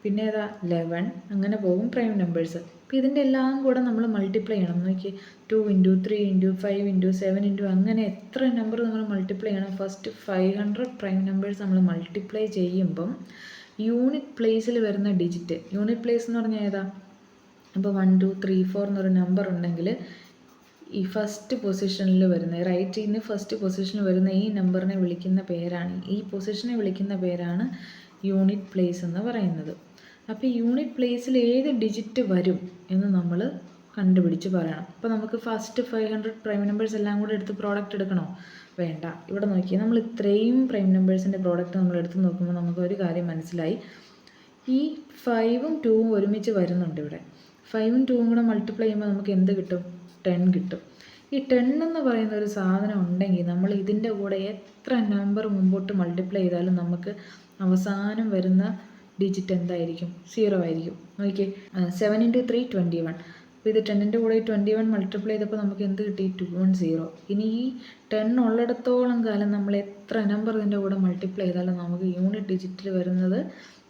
പിന്നെ ഏതാ? 11 അങ്ങനെ പോകും പ്രൈം നമ്പേഴ്സ്. അപ്പോൾ ഇതിൻ്റെ എല്ലാം കൂടെ നമ്മൾ മൾട്ടിപ്ലൈ ചെയ്യണം. നോക്കി, 2 ഇൻറ്റു 3 ഇൻറ്റു 5 ഇൻറ്റു 7 ഇൻറ്റു അങ്ങനെ എത്ര നമ്പർ നമ്മൾ മൾട്ടിപ്ലൈ ചെയ്യണം? ഫസ്റ്റ് 500 പ്രൈം നമ്പേഴ്സ് നമ്മൾ മൾട്ടിപ്ലൈ ചെയ്യുമ്പം യൂണിറ്റ് പ്ലേസിൽ വരുന്ന ഡിജിറ്റ്, യൂണിറ്റ് പ്ലേസ് എന്ന് പറഞ്ഞാൽ ഏതാ? അപ്പോൾ 1, 2, 3, 4 എന്നൊരു നമ്പർ ഉണ്ടെങ്കിൽ ഈ ഫസ്റ്റ് പൊസിഷനിൽ വരുന്ന റൈറ്റിൽ നിന്ന് ഫസ്റ്റ് പൊസിഷനിൽ വരുന്ന ഈ നമ്പറിനെ വിളിക്കുന്ന പേരാണ്, ഈ പൊസിഷനെ വിളിക്കുന്ന പേരാണ് യൂണിറ്റ് പ്ലേസ് എന്ന് പറയുന്നത്. അപ്പോൾ യൂണിറ്റ് പ്ലേസിൽ ഏത് ഡിജിറ്റ് വരും എന്ന് നമ്മൾ കണ്ടുപിടിച്ച് പറയണം. അപ്പോൾ നമുക്ക് ഫസ്റ്റ് 500 പ്രൈം നമ്പേഴ്സ് എല്ലാം കൂടെ എടുത്ത് പ്രോഡക്റ്റ് എടുക്കണോ? വേണ്ട. ഇവിടെ നോക്കിയാൽ നമ്മൾ ഇത്രയും പ്രൈം നമ്പേഴ്സിൻ്റെ പ്രോഡക്റ്റ് നമ്മൾ എടുത്ത് നോക്കുമ്പോൾ നമുക്ക് ഒരു കാര്യം മനസ്സിലായി. ഈ 5ഉം 2ഉം ഒരുമിച്ച് വരുന്നുണ്ട് ഇവിടെ. 5ഉം 2ഉം കൂടെ മൾട്ടിപ്ലൈ ചെയ്യുമ്പോൾ നമുക്ക് എന്ത് കിട്ടും? 10 കിട്ടും. ഈ 10 എന്ന് പറയുന്ന ഒരു സാധനം ഉണ്ടെങ്കിൽ നമ്മൾ ഇതിൻ്റെ കൂടെ എത്ര നമ്പർ മുമ്പോട്ട് മൾട്ടിപ്ലൈ ചെയ്താലും നമുക്ക് അവസാനം വരുന്ന ഡിജിറ്റ് എന്തായിരിക്കും? 0 ആയിരിക്കും. നോക്കിയേ, 7 ഇൻറ്റു 3 21. അപ്പോൾ ഇത് 10ൻ്റെ കൂടെ 21 മൾട്ടിപ്ലൈ ചെയ്തപ്പോൾ നമുക്ക് എന്ത് കിട്ടി? 210. ഇനി ഈ 10 ഉള്ളിടത്തോളം കാലം നമ്മൾ എത്ര നമ്പർ ഇതിൻ്റെ കൂടെ മൾട്ടിപ്ലൈ ചെയ്താലും നമുക്ക് യൂണിറ്റ് ഡിജിറ്റിൽ വരുന്നത്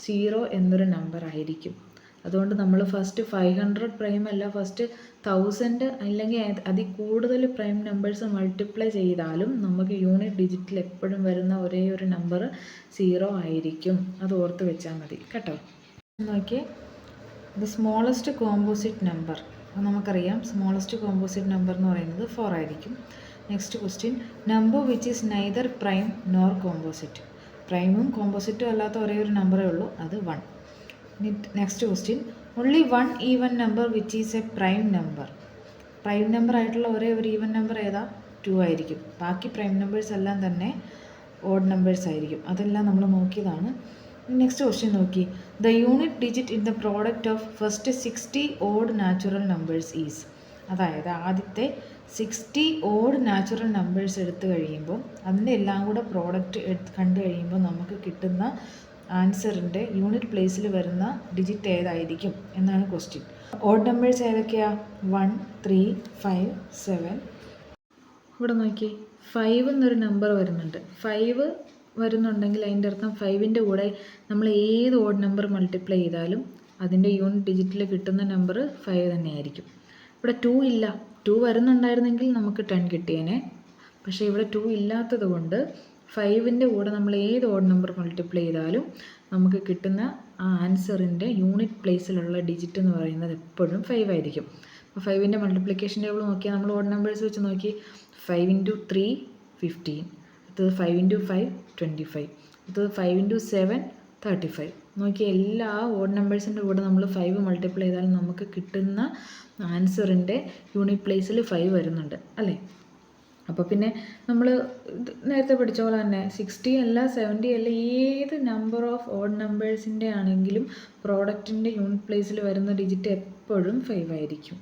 0 എന്നൊരു നമ്പർ ആയിരിക്കും. അതുകൊണ്ട് നമ്മൾ ഫസ്റ്റ് 500 പ്രൈം അല്ല, ഫസ്റ്റ് 1000 അല്ലെങ്കിൽ അതിൽ കൂടുതൽ പ്രൈം നമ്പേഴ്സ് മൾട്ടിപ്ലൈ ചെയ്താലും നമുക്ക് യൂണിറ്റ് ഡിജിറ്റിൽ എപ്പോഴും വരുന്ന ഒരേ ഒരു നമ്പർ 0 ആയിരിക്കും. അത് ഓർത്ത് വെച്ചാൽ മതി കേട്ടോ. നോക്കിയേ, ദ സ്മോളസ്റ്റ് കോമ്പോസിറ്റ് നമ്പർ. നമുക്കറിയാം സ്മോളസ്റ്റ് കോമ്പോസിറ്റ് നമ്പർ എന്ന് പറയുന്നത് 4 ആയിരിക്കും. Next question, number which is neither prime nor composite. പ്രൈമും കോമ്പോസിറ്റും അല്ലാത്ത ഒരേ ഒരു നമ്പറേ ഉള്ളൂ, അത് 1. Next question, only 1 even number which is a prime number. Prime number ആയിട്ടുള്ള ഒരേ ഒരു ഈവൻ നമ്പർ ഏതാ? 2 ആയിരിക്കും. ബാക്കി പ്രൈം നമ്പേഴ്സ് എല്ലാം തന്നെ ഓഡ് നമ്പേഴ്സ് ആയിരിക്കും. അതെല്ലാം നമ്മൾ നോക്കിയതാണ്. നെക്സ്റ്റ് ക്വസ്റ്റ്യൻ നോക്കി, the unit digit in the product of first 60 odd natural numbers is. അതായത് ആദ്യത്തെ 60 ഓഡ് നാച്ചുറൽ നമ്പേഴ്സ് എടുത്തു കഴിയുമ്പോൾ അതിൻ്റെ എല്ലാം കൂടെ പ്രോഡക്റ്റ് കണ്ടു കഴിയുമ്പോൾ നമുക്ക് കിട്ടുന്ന ആൻസറിൻ്റെ യൂണിറ്റ് പ്ലേസിൽ വരുന്ന ഡിജിറ്റ് ഏതായിരിക്കും എന്നാണ് ക്വസ്റ്റ്യൻ. ഓഡ് നമ്പേഴ്സ് ഏതൊക്കെയാണ്? 1, 3, 5, 7. ഇവിടെ നോക്കി 5 എന്നൊരു നമ്പർ വരുന്നുണ്ട്. 5 വരുന്നുണ്ടെങ്കിൽ അതിൻ്റെ അർത്ഥം 5ൻ്റെ കൂടെ നമ്മൾ ഏത് ഓഡ് നമ്പർ മൾട്ടിപ്ലൈ ചെയ്താലും അതിൻ്റെ യൂണിറ്റ് ഡിജിറ്റിൽ കിട്ടുന്ന നമ്പർ 5 തന്നെയായിരിക്കും. ഇവിടെ 2 ഇല്ല. 2 വരുന്നുണ്ടായിരുന്നെങ്കിൽ നമുക്ക് 10 കിട്ടിയേനെ. പക്ഷേ ഇവിടെ 2 ഇല്ലാത്തത് കൊണ്ട് 5ൻ്റെ കൂടെ നമ്മൾ ഏത് ഓഡ് നമ്പർ മൾട്ടിപ്ലൈ ചെയ്താലും നമുക്ക് കിട്ടുന്ന ആ ആൻസറിൻ്റെ യൂണിറ്റ് പ്ലേസിലുള്ള ഡിജിറ്റ് എന്ന് പറയുന്നത് എപ്പോഴും 5 ആയിരിക്കും. അപ്പോൾ 5ൻ്റെ മൾട്ടിപ്ലിക്കേഷൻ ടേബിൾ നോക്കിയാൽ നമ്മൾ ഓഡ് നമ്പേഴ്സ് വെച്ച് നോക്കി. 5 × 3 15, അടുത്തത് 5 × 5 25, അടുത്തത് 5 × 7 35. നോക്കി എല്ലാ ഓഡ് നമ്പേഴ്സിൻ്റെ കൂടെ നമ്മൾ 5 മൾട്ടിപ്ലൈ ചെയ്താൽ നമുക്ക് കിട്ടുന്ന ആൻസറിൻ്റെ യൂണിറ്റ് പ്ലേസിൽ 5 വരുന്നുണ്ട് അല്ലേ. അപ്പോൾ പിന്നെ നമ്മൾ നേരത്തെ പഠിച്ച പോലെ തന്നെ 60 അല്ല 70 അല്ല ഏത് നമ്പർ ഓഫ് ഓഡ് നമ്പേഴ്സിൻ്റെ ആണെങ്കിലും പ്രോഡക്റ്റിൻ്റെ യൂണിറ്റ് പ്ലേസിൽ വരുന്ന ഡിജിറ്റ് എപ്പോഴും 5 ആയിരിക്കും.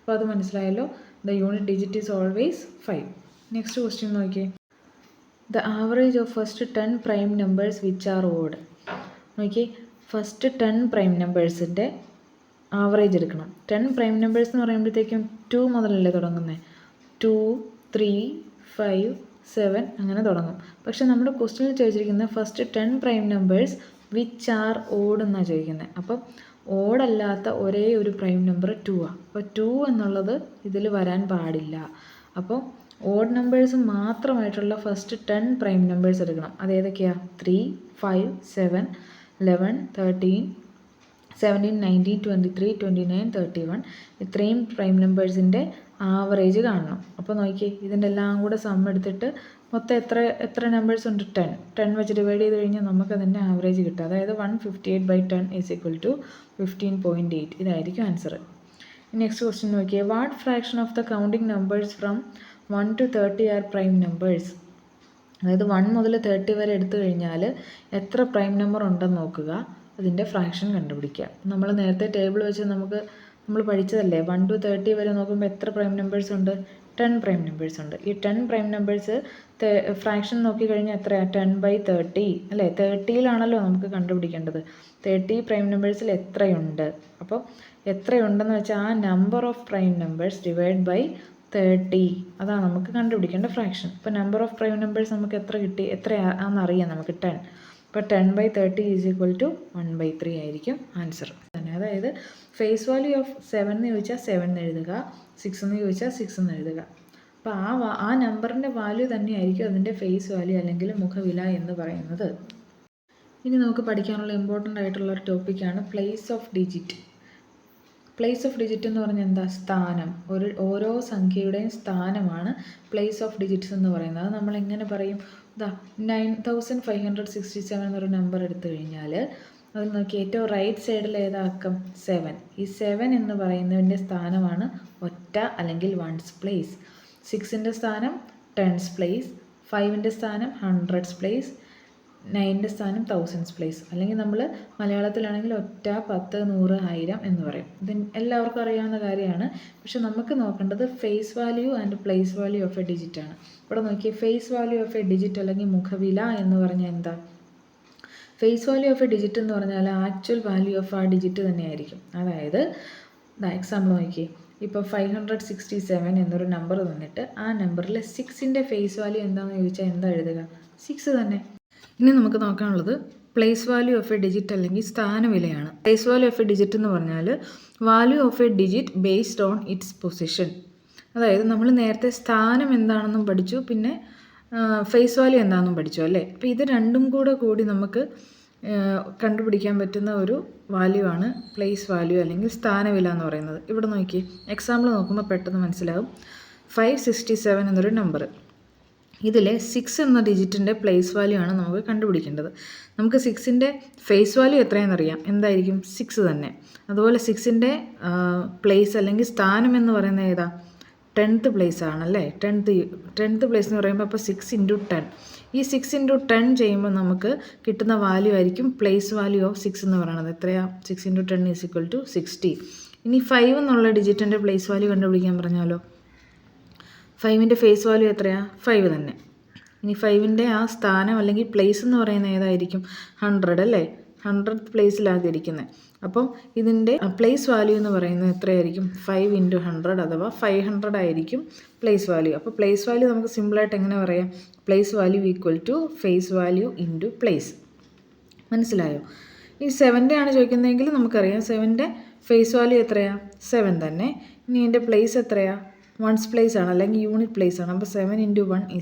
അപ്പോൾ അത് മനസ്സിലായല്ലോ. The unit digit is always 5. Next question നോക്കിയേ. The average of first 10 prime numbers which are odd. നോക്കി, ഫസ്റ്റ് 10 പ്രൈം നമ്പേഴ്സിൻ്റെ ആവറേജ് എടുക്കണം. 10 പ്രൈം നമ്പേഴ്സ് എന്ന് പറയുമ്പോഴത്തേക്കും 2 മുതലല്ലേ തുടങ്ങുന്നത്. 2, 3, 5, 7 അങ്ങനെ തുടങ്ങും. പക്ഷെ നമ്മുടെ ക്വസ്റ്റ്യനിൽ ചോദിച്ചിരിക്കുന്നത് first 10 prime numbers which are odd എന്നാണ് ചോദിക്കുന്നത്. അപ്പം ഓഡല്ലാത്ത ഒരേ ഒരു പ്രൈം നമ്പർ 2 ആണ്. അപ്പോൾ 2 എന്നുള്ളത് ഇതിൽ വരാൻ പാടില്ല. അപ്പോൾ ഓഡ് നമ്പേഴ്സ് മാത്രമായിട്ടുള്ള ഫസ്റ്റ് 10 പ്രൈം നമ്പേഴ്സ് എടുക്കണം. അതേതൊക്കെയാണ്? 3, 5, 7, 11, 13, 17, 19, 23, 29, 31. ഇത്രയും പ്രൈം നമ്പേഴ്സിൻ്റെ ആവറേജ് കാണണം. അപ്പോൾ നോക്കിയേ, ഇതിൻ്റെ എല്ലാം കൂടെ സം എടുത്തിട്ട് മൊത്തം എത്ര നമ്പേഴ്സ് ഉണ്ട്? 10 വെച്ച് ഡിവൈഡ് ചെയ്ത് കഴിഞ്ഞാൽ നമുക്കതിൻ്റെ ആവറേജ് കിട്ടും. അതായത് 158/10 = 15.8. ഇതായിരിക്കും ആൻസർ. നെക്സ്റ്റ് ക്വസ്റ്റ്യൻ നോക്കിയേ. What fraction of the counting numbers from 1 to 30 are prime numbers. അതായത് 1 മുതൽ 30 വരെ എടുത്തു കഴിഞ്ഞാൽ എത്ര പ്രൈം നമ്പർ ഉണ്ടെന്ന് നോക്കുക, അതിൻ്റെ ഫ്രാക്ഷൻ കണ്ടുപിടിക്കുക. നമ്മൾ നേരത്തെ ടേബിൾ വെച്ച് നമ്മൾ പഠിച്ചതല്ലേ, 1 to 30 വരെ നോക്കുമ്പോൾ എത്ര പ്രൈം നമ്പേഴ്സ് ഉണ്ട്? 10 പ്രൈം നമ്പേഴ്സ് ഉണ്ട്. ഈ 10 പ്രൈം നമ്പേഴ്സ് ഫ്രാക്ഷൻ നോക്കിക്കഴിഞ്ഞാൽ എത്രയാണ്? 10/30 അല്ലേ. 30യിലാണല്ലോ നമുക്ക് കണ്ടുപിടിക്കേണ്ടത്. 30 പ്രൈം നമ്പേഴ്സിൽ എത്രയുണ്ട്? അപ്പോൾ എത്രയുണ്ടെന്ന് വെച്ചാൽ ആ number of prime numbers divide by 30, അതാണ് നമുക്ക് കണ്ടുപിടിക്കേണ്ട ഫ്രാക്ഷൻ. ഇപ്പോൾ നമ്പർ ഓഫ് പ്രൈം നമ്പേഴ്സ് നമുക്ക് എത്ര കിട്ടി? എത്രയാണെന്നറിയാം നമുക്ക്, 10. അപ്പോൾ 10/30 = 1/3 ആയിരിക്കും ആൻസർ തന്നെ. അതായത് ഫേസ് വാല്യൂ ഓഫ് 7 എന്ന് ചോദിച്ചാൽ 7 എന്ന് എഴുതുക, 6 എന്ന് ചോദിച്ചാൽ 6 എന്ന് എഴുതുക. അപ്പോൾ ആ നമ്പറിൻ്റെ വാല്യൂ തന്നെയായിരിക്കും അതിൻ്റെ ഫേസ് വാല്യൂ അല്ലെങ്കിൽ മുഖവില എന്ന് പറയുന്നത്. ഇനി നമുക്ക് പഠിക്കാനുള്ള ഇമ്പോർട്ടൻ്റ് ആയിട്ടുള്ള ഒരു ടോപ്പിക്കാണ് place of digit. Place of digit എന്ന് പറഞ്ഞാൽ എന്താ? സ്ഥാനം. ഓരോ സംഖ്യയുടെയും സ്ഥാനമാണ് പ്ലേസ് ഓഫ് ഡിജിറ്റ്സ് എന്ന് പറയുന്നത്. അത് നമ്മൾ എങ്ങനെ പറയും? 9567 എന്നൊരു നമ്പർ എടുത്തു കഴിഞ്ഞാൽ അത് നോക്കി, ഏറ്റവും റൈറ്റ് സൈഡിൽ ഏതാക്കം? 7. ഈ 7 എന്ന് പറയുന്നതിൻ്റെ സ്ഥാനമാണ് ഒറ്റ അല്ലെങ്കിൽ വൺസ് പ്ലേസ്. 6ൻ്റെ സ്ഥാനം 10's പ്ലേസ്, 5ൻ്റെ സ്ഥാനം 100's പ്ലേസ്, 9ൻ്റെ സ്ഥാനം 1000's പ്ലേസ്. അല്ലെങ്കിൽ നമ്മൾ മലയാളത്തിലാണെങ്കിൽ ഒറ്റ, 10, 100, 1000 എന്ന് പറയും. ഇത് എല്ലാവർക്കും അറിയാവുന്ന കാര്യമാണ്. പക്ഷെ നമുക്ക് നോക്കേണ്ടത് face value and place value of a digit ആണ്. ഇവിടെ നോക്കിയേ, face value of a digit അല്ലെങ്കിൽ മുഖവില എന്ന് പറഞ്ഞാൽ എന്താ? Face value of a digit എന്ന് പറഞ്ഞാൽ ആക്ച്വൽ വാല്യൂ ഓഫ് ആ ഡിജിറ്റ് തന്നെയായിരിക്കും. അതായത് എക്സാമ്പിൾ നോക്കിയേ, ഇപ്പോൾ 567 എന്നൊരു നമ്പർ തന്നിട്ട് ആ നമ്പറിൽ 6ൻ്റെ ഫേസ് വാല്യൂ എന്താണെന്ന് ചോദിച്ചാൽ എന്താ എഴുതുക? 6 തന്നെ. ഇനി നമുക്ക് നോക്കാനുള്ളത് place value of a digit അല്ലെങ്കിൽ സ്ഥാനവിലയാണ്. Place value of a digit എന്ന് പറഞ്ഞാൽ value of a digit based on its position. അതായത് നമ്മൾ നേരത്തെ സ്ഥാനം എന്താണെന്നും പഠിച്ചു, പിന്നെ ഫേസ് വാല്യൂ എന്താണെന്നും പഠിച്ചു അല്ലേ. അപ്പോൾ ഇത് രണ്ടും കൂടി നമുക്ക് കണ്ടുപിടിക്കാൻ പറ്റുന്ന ഒരു വാല്യൂ ആണ് പ്ലേസ് വാല്യൂ അല്ലെങ്കിൽ സ്ഥാനവില എന്ന് പറയുന്നത്. ഇവിടെ നോക്കി എക്സാമ്പിൾ നോക്കുമ്പോൾ പെട്ടെന്ന് മനസ്സിലാവും. 567 എന്നൊരു നമ്പർ, ഇതിലെ 6 എന്ന ഡിജിറ്റിൻ്റെ പ്ലേസ് വാല്യൂ ആണ് നമുക്ക് കണ്ടുപിടിക്കേണ്ടത്. നമുക്ക് 6ൻ്റെ ഫേസ് വാല്യൂ എത്രയെന്നറിയാം, എന്തായിരിക്കും? 6 തന്നെ. അതുപോലെ 6ൻ്റെ പ്ലേസ് അല്ലെങ്കിൽ സ്ഥാനം എന്ന് പറയുന്നത് ഏതാ? 10th പ്ലേസ് ആണല്ലേ. 10th പ്ലേസ് എന്ന് പറയുമ്പോൾ അപ്പോൾ 6 × 10. ഈ 6 × 10 ചെയ്യുമ്പോൾ നമുക്ക് കിട്ടുന്ന വാല്യൂ ആയിരിക്കും പ്ലേസ് വാല്യൂ ഓഫ് 6 എന്ന് പറയുന്നത്. എത്രയാണ്? 6 × 10 = 60. ഇനി 5 എന്നുള്ള ഡിജിറ്റിൻ്റെ പ്ലേസ് വാല്യൂ കണ്ടുപിടിക്കാൻ പറഞ്ഞാലോ, 5ൻ്റെ ഫേസ് വാല്യൂ എത്രയാണ്? 5 തന്നെ. ഇനി 5ൻ്റെ ആ സ്ഥാനം അല്ലെങ്കിൽ പ്ലേസ് എന്ന് പറയുന്നത് ഏതായിരിക്കും? 100 അല്ലേ? 100th പ്ലേസിലാണ് ഇരിക്കുന്നത്. അപ്പം ഇതിൻ്റെ പ്ലേസ് വാല്യൂ എന്ന് പറയുന്നത് എത്രയായിരിക്കും? 5 × 100 അഥവാ 500 ആയിരിക്കും പ്ലേസ് വാല്യൂ. അപ്പോൾ പ്ലേസ് വാല്യൂ നമുക്ക് സിമ്പിളായിട്ട് എങ്ങനെ പറയാം? Place value equal to face value into place. മനസ്സിലായോ? ഈ 7ൻ്റെ ആണ് ചോദിക്കുന്നതെങ്കിൽ നമുക്കറിയാം 7ൻ്റെ ഫേസ് വാല്യൂ എത്രയാണ്? 7 തന്നെ. ഇനി ഇതിൻ്റെ പ്ലേസ് എത്രയാണ്? വൺസ് പ്ലേസ് ആണ് അല്ലെങ്കിൽ യൂണിറ്റ് പ്ലേസ് ആണ്. അപ്പോൾ 7 × 1 =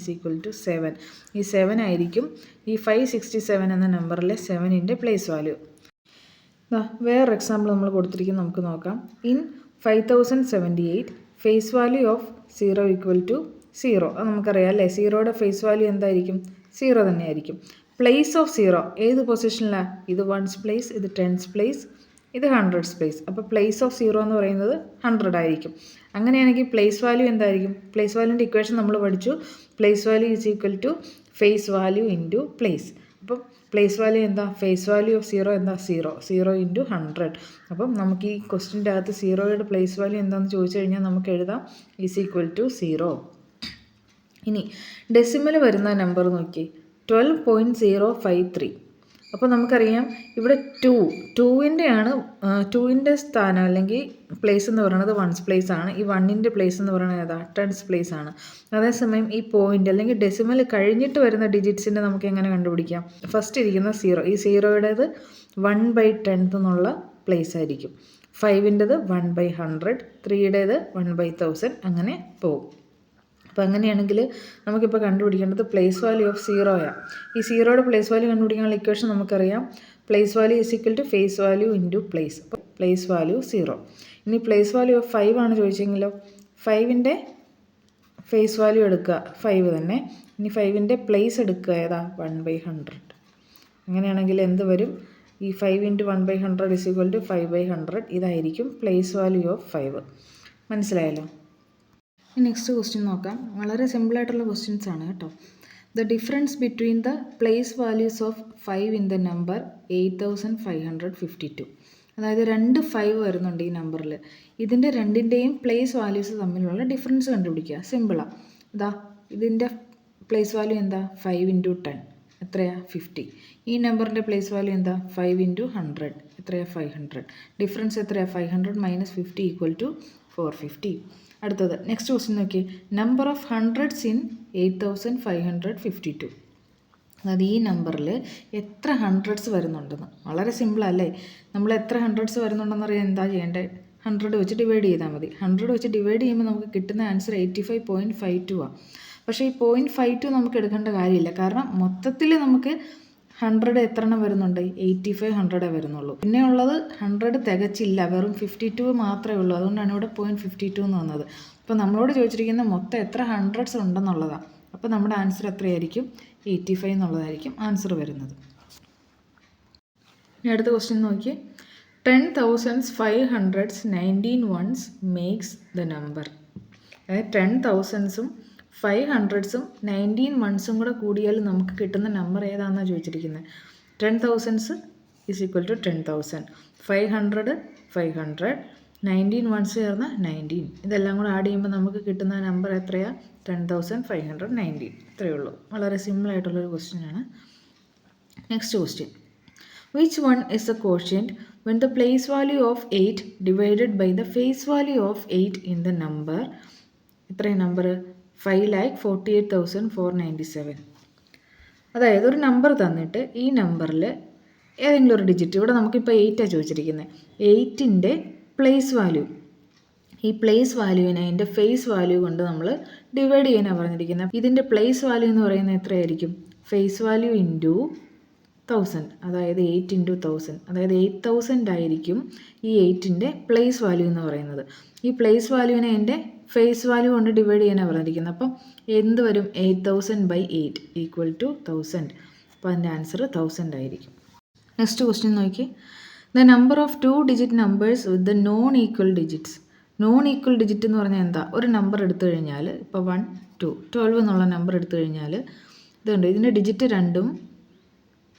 7. ഈ 7 ആയിരിക്കും ഈ 567 എന്ന നമ്പറിലെ 7ൻ്റെ പ്ലേസ് വാല്യൂ. വേറെ എക്സാമ്പിൾ നമ്മൾ കൊടുത്തിരിക്കുന്നത് നമുക്ക് നോക്കാം. In 5078 face value of 0 = 0. അത് നമുക്കറിയാം അല്ലേ? 0യുടെ ഫേസ് വാല്യൂ എന്തായിരിക്കും? 0 തന്നെയായിരിക്കും. പ്ലേസ് ഓഫ് 0 ഏത് പൊസിഷനിലാണ്? ഇത് വൺസ് പ്ലേസ്, ഇത് ടെൻസ് പ്ലേസ്, ഇത് 100th പ്ലേസ്. അപ്പോൾ പ്ലേസ് ഓഫ് 0 എന്ന് പറയുന്നത് 100 ആയിരിക്കും. അങ്ങനെയാണെങ്കിൽ പ്ലേസ് വാല്യൂ എന്തായിരിക്കും? പ്ലേസ് വാല്യൂൻ്റെ ഇക്വേഷൻ നമ്മൾ പഠിച്ചു. Place value = face value into place. അപ്പം പ്ലേസ് വാല്യൂ എന്താ? ഫേസ് വാല്യൂ ഓഫ് 0 എന്താ? 0 × 100. അപ്പം നമുക്ക് ഈ ക്വസ്റ്റ്യൻ്റെ അകത്ത് 0യുടെ പ്ലേസ് വാല്യൂ എന്താണെന്ന് ചോദിച്ചു കഴിഞ്ഞാൽ നമുക്ക് എഴുതാം = 0. ഇനി ഡെസിമൽ വരുന്ന നമ്പർ നോക്കി, 12.053. അപ്പോൾ നമുക്കറിയാം ഇവിടെ 2ൻ്റെ സ്ഥാനം അല്ലെങ്കിൽ പ്ലേസ് എന്ന് പറയുന്നത് വൺസ് പ്ലേസ് ആണ്. ഈ 1ൻ്റെ പ്ലേസ് എന്ന് പറയുന്നത് ഏതാ? ടെൻസ് പ്ലേസ് ആണ്. അതേസമയം ഈ പോയിൻ്റ് അല്ലെങ്കിൽ ഡെസിമൽ കഴിഞ്ഞിട്ട് വരുന്ന ഡിജിറ്റ്സിൻ്റെ നമുക്ക് എങ്ങനെ കണ്ടുപിടിക്കാം? ഫസ്റ്റ് ഇരിക്കുന്ന 0, ഈ 0യുടേത് 1/10 എന്നുള്ള പ്ലേസ് ആയിരിക്കും. 5ൻ്റെത് 1/100, 3യുടേത് 1/1000, അങ്ങനെ പോകും. അപ്പോൾ അങ്ങനെയാണെങ്കിൽ നമുക്കിപ്പോൾ കണ്ടുപിടിക്കേണ്ടത് പ്ലേസ് വാല്യൂ ഓഫ് 0 ഈ 0യുടെ പ്ലേസ് വാല്യൂ കണ്ടുപിടിക്കാനുള്ള ഇക്വേഷൻ നമുക്കറിയാം. Place value = face value into place. അപ്പോൾ പ്ലേസ് വാല്യൂ 0. ഇനി പ്ലേസ് വാല്യൂ ഓഫ് 5 ആണ് ചോദിച്ചെങ്കിലോ? 5ൻ്റെ ഫേസ് വാല്യൂ എടുക്കുക 5 തന്നെ. ഇനി 5ൻ്റെ പ്ലേസ് എടുക്കുക ഏതാ? 1/100. അങ്ങനെയാണെങ്കിൽ എന്ത് വരും? ഈ 5 × 1/100 = 5/100. ഇതായിരിക്കും പ്ലേസ് വാല്യൂ ഓഫ് 5. മനസ്സിലായല്ലോ? നെക്സ്റ്റ് ക്വസ്റ്റ്യൻ നോക്കാം. വളരെ സിമ്പിളായിട്ടുള്ള ക്വസ്റ്റ്യൻസ് ആണ് കേട്ടോ. The difference between the place values of 5 in the number 8552. അതായത് 2 5 വരുന്നുണ്ട് ഈ നമ്പറിൽ. ഇതിൻ്റെ രണ്ടിൻ്റെയും പ്ലേസ് വാല്യൂസ് തമ്മിലുള്ള ഡിഫറൻസ് കണ്ടുപിടിക്കുക. സിമ്പിളാണ്. ഇതിൻ്റെ പ്ലേസ് വാല്യൂ എന്താ? 5 × 10 എത്രയാ? 50. ഈ നമ്പറിൻ്റെ പ്ലേസ് വാല്യൂ എന്താ? 5 × 100 എത്രയാ? 500. ഡിഫറൻസ് എത്രയാ? 500 - 50 = 450. അടുത്തത് നെക്സ്റ്റ് ക്വസ്റ്റ്യൻ നോക്കി. Number of hundreds in 8552. അതായത് ഈ നമ്പറിൽ എത്ര ഹൺഡ്രഡ്സ് വരുന്നുണ്ടെന്ന്. വളരെ സിമ്പിളല്ലേ? നമ്മൾ എത്ര ഹൺഡ്രഡ്സ് വരുന്നുണ്ടെന്ന് അറിയാൻ എന്താ ചെയ്യേണ്ടത്? 100 വെച്ച് ഡിവൈഡ് ചെയ്താൽ മതി. 100 വെച്ച് ഡിവൈഡ് ചെയ്യുമ്പോൾ നമുക്ക് കിട്ടുന്ന ആൻസർ 85.52 ആണ്. പക്ഷേ ഈ 0.52 നമുക്ക് എടുക്കേണ്ട കാര്യമില്ല. കാരണം മൊത്തത്തിൽ നമുക്ക് 100 എത്ര എണ്ണം വരുന്നുണ്ട്? 85 വരുന്നുള്ളൂ. പിന്നെ ഉള്ളത് 100 തികച്ചില്ല, വെറും 52 മാത്രമേ ഉള്ളൂ. അതുകൊണ്ടാണ് ഇവിടെ 0.52 എന്ന് വന്നത്. അപ്പോൾ നമ്മളോട് ചോദിച്ചിരിക്കുന്ന മൊത്തം എത്ര ഹൺഡ്രഡ്സ് ഉണ്ടെന്നുള്ളതാണ്. അപ്പോൾ നമ്മുടെ ആൻസർ എത്രയായിരിക്കും? 85 എന്നുള്ളതായിരിക്കും ആൻസർ വരുന്നത്. ഇനി അടുത്ത ക്വസ്റ്റ്യൻ നോക്കി. 10,500s 19 ones makes the number. അതായത് 10,000s 500s 19 ones കൂടെ കൂടിയാൽ നമുക്ക് കിട്ടുന്ന നമ്പർ ഏതാണെന്നാണ് ചോദിച്ചിരിക്കുന്നത്. 10,000s = 10,000, 500 500, 19 ones ചേർന്ന് 19. ഇതെല്ലാം കൂടെ ആഡ് ചെയ്യുമ്പോൾ നമുക്ക് കിട്ടുന്ന നമ്പർ എത്രയാണ്? 10,519. ഇത്രയേ ഉള്ളൂ. വളരെ സിമ്പിളായിട്ടുള്ളൊരു ക്വസ്റ്റ്യനാണ്. Next question. Which one is the quotient when the place value of 8 divided by the face value of 8 in the number? എത്രയും നമ്പർ? 5,48,497. അതായത് ഒരു നമ്പർ തന്നിട്ട് ഈ നമ്പറിൽ ഏതെങ്കിലും ഒരു ഡിജിറ്റ്, ഇവിടെ നമുക്കിപ്പോൾ 8 ചോദിച്ചിരിക്കുന്നത്, 8ൻ്റെ പ്ലേസ് വാല്യൂ, ഈ പ്ലേസ് വാല്യൂവിനെ അതിൻ്റെ ഫേസ് വാല്യൂ കൊണ്ട് നമ്മൾ ഡിവൈഡ് ചെയ്യാനാണ് പറഞ്ഞിരിക്കുന്നത്. ഇതിൻ്റെ പ്ലേസ് വാല്യൂ എന്ന് പറയുന്നത് എത്രയായിരിക്കും? ഫേസ് വാല്യൂ ഇൻറ്റു 1000, അതായത് 8 × 1000, അതായത് 8000 ആയിരിക്കും ഈ 8ൻ്റെ പ്ലേസ് വാല്യൂ എന്ന് പറയുന്നത്. ഈ പ്ലേസ് വാല്യൂവിനെ അതിൻ്റെ ഫേസ് വാല്യൂ കൊണ്ട് ഡിവൈഡ് ചെയ്യാനാണ് പറഞ്ഞിരിക്കുന്നത്. അപ്പം എന്ത് വരും? 8000/8 = 1000. അപ്പോൾ അതിൻ്റെ ആൻസർ 1000 ആയിരിക്കും. നെക്സ്റ്റ് ക്വസ്റ്റ്യൻ നോക്കി. The number of 2 digit numbers with the non equal digits. Non equal digit എന്ന് പറഞ്ഞാൽ എന്താ? ഒരു നമ്പർ എടുത്തു കഴിഞ്ഞാൽ ഇപ്പോൾ 1 2 12 എന്നുള്ള നമ്പർ എടുത്തു കഴിഞ്ഞാൽ ഇതുണ്ട്, ഇതിൻ്റെ ഡിജിറ്റ് രണ്ടും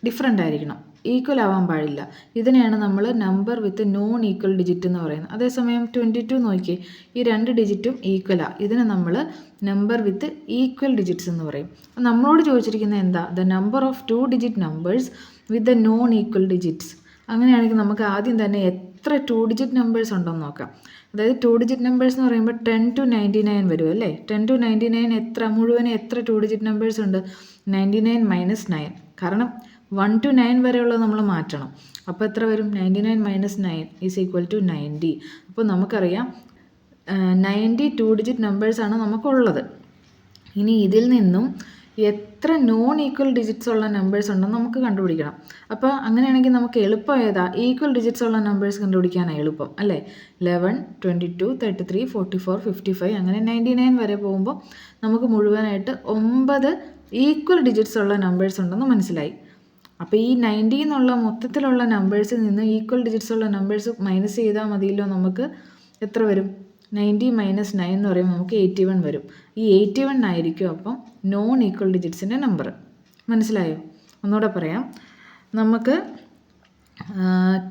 ഡിഫറെൻ്റ് ആയിരിക്കണം. ഈക്വൽ ആവാൻ പാടില്ല. ഇതിനെയാണ് നമ്മൾ number with non equal digit എന്ന് പറയുന്നത്. അതേസമയം 22 നോക്കിയേ, ഈ 2 ഡിജിറ്റും ഈക്വലാണ്. ഇതിനെ നമ്മൾ നമ്പർ വിത്ത് ഈക്വൽ ഡിജിറ്റ്സ് എന്ന് പറയും. നമ്മളോട് ചോദിച്ചിരിക്കുന്നത് എന്താ? The number of 2 digit numbers with the non equal digits. അങ്ങനെയാണെങ്കിൽ നമുക്ക് ആദ്യം തന്നെ എത്ര 2 ഡിജിറ്റ് നമ്പേഴ്സ് ഉണ്ടെന്ന് നോക്കാം. അതായത് 2 ഡിജിറ്റ് നമ്പേഴ്സ് എന്ന് പറയുമ്പോൾ 10 to 99 വരും അല്ലേ. 10 to 99 എത്ര മുഴുവൻ എത്ര 2 ഡിജിറ്റ് നമ്പേഴ്സ് ഉണ്ട്? 99 - 9. കാരണം 1 to 9 വരെയുള്ളത് നമ്മൾ മാറ്റണം. അപ്പോൾ എത്ര വരും? 99 - 9 = 90. അപ്പോൾ നമുക്കറിയാം 90 2 ഡിജിറ്റ് നമ്പേഴ്സാണ് നമുക്കുള്ളത്. ഇനി ഇതിൽ നിന്നും എത്ര നോൺ ഈക്വൽ ഡിജിറ്റ്സ് ഉള്ള നമ്പേഴ്സ് ഉണ്ടെന്ന് നമുക്ക് കണ്ടുപിടിക്കണം. അപ്പോൾ അങ്ങനെയാണെങ്കിൽ നമുക്ക് എളുപ്പം ഏതാ? ഈക്വൽ ഡിജിറ്റ്സ് ഉള്ള നമ്പേഴ്സ് കണ്ടുപിടിക്കാനാണ് എളുപ്പം അല്ലേ. 11, 22, 33, 44, 55 അങ്ങനെ 99 വരെ പോകുമ്പോൾ നമുക്ക് മുഴുവനായിട്ട് 9 ഈക്വൽ ഡിജിറ്റ്സ് ഉള്ള നമ്പേഴ്സ് ഉണ്ടെന്ന് മനസ്സിലായി. അപ്പോൾ ഈ 90 എന്നുള്ള മൊത്തത്തിലുള്ള നമ്പേഴ്സിൽ നിന്ന് ഈക്വൽ ഡിജിറ്റ്സ് ഉള്ള നമ്പേഴ്സ് മൈനസ് ചെയ്താൽ മതിയല്ലോ. നമുക്ക് എത്ര വരും? 90 - 9 എന്ന് പറയുമ്പോൾ നമുക്ക് 81 വരും. ഈ 81 ആയിരിക്കും അപ്പം നോൺ ഈക്വൽ ഡിജിറ്റ്സിൻ്റെ നമ്പർ. മനസ്സിലായോ? ഒന്നുകൂടെ പറയാം. നമുക്ക്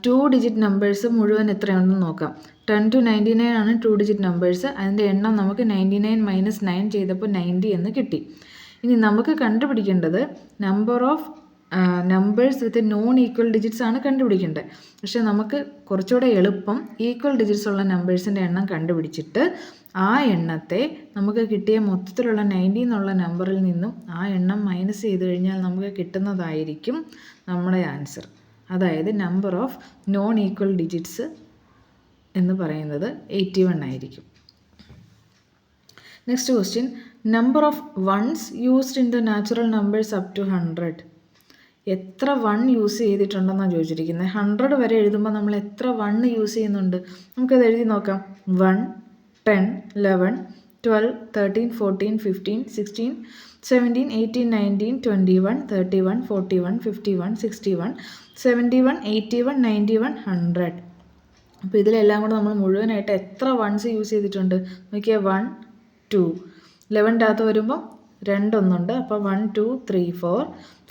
2 ഡിജിറ്റ് നമ്പേഴ്സ് മുഴുവൻ എത്രയുണ്ടെന്ന് നോക്കാം. 10 to 99 ആണ് 2 ഡിജിറ്റ് നമ്പേഴ്സ്. അതിൻ്റെ എണ്ണം നമുക്ക് 99 - 9 ചെയ്തപ്പോൾ 90 എന്ന് കിട്ടി. ഇനി നമുക്ക് കണ്ടുപിടിക്കേണ്ടത് number of numbers with non equal digits ആണ് കണ്ടുപിടിക്കേണ്ടത്. പക്ഷേ നമുക്ക് കുറച്ചുകൂടെ എളുപ്പം ഈക്വൽ ഡിജിറ്റ്സ് ഉള്ള നമ്പേഴ്സിൻ്റെ എണ്ണം കണ്ടുപിടിച്ചിട്ട് ആ എണ്ണത്തെ നമുക്ക് കിട്ടിയ മൊത്തത്തിലുള്ള 90 എന്നുള്ള നമ്പറിൽ നിന്നും ആ എണ്ണം മൈനസ് ചെയ്ത് കഴിഞ്ഞാൽ നമുക്ക് കിട്ടുന്നതായിരിക്കും നമ്മുടെ ആൻസർ. അതായത് number of non equal digits എന്ന് പറയുന്നത് 81 ആയിരിക്കും. Next question, number of ones used in the natural numbers up to 100. എത്ര 1 യൂസ് ചെയ്തിട്ടുണ്ടെന്നാണ് ചോദിച്ചിരിക്കുന്നത്. 100 വരെ എഴുതുമ്പോൾ നമ്മൾ എത്ര 1 യൂസ് ചെയ്യുന്നുണ്ട്? നമുക്കത് എഴുതി നോക്കാം. 1, 10, 11, 12, 13, 14, 15, 16, 17, 18, 19, 21, 31, 41, 51, 61, 71, 81, 91, 100. അപ്പോൾ ഇതിലെല്ലാം കൂടെ നമ്മൾ മുഴുവനായിട്ട് എത്ര 1s യൂസ് ചെയ്തിട്ടുണ്ട് നോക്കിയാൽ 1, 2, 11ൻ്റെ അകത്ത് വരുമ്പോൾ 2 ഒന്നുണ്ട്. അപ്പോൾ 1, 2, 3, 4,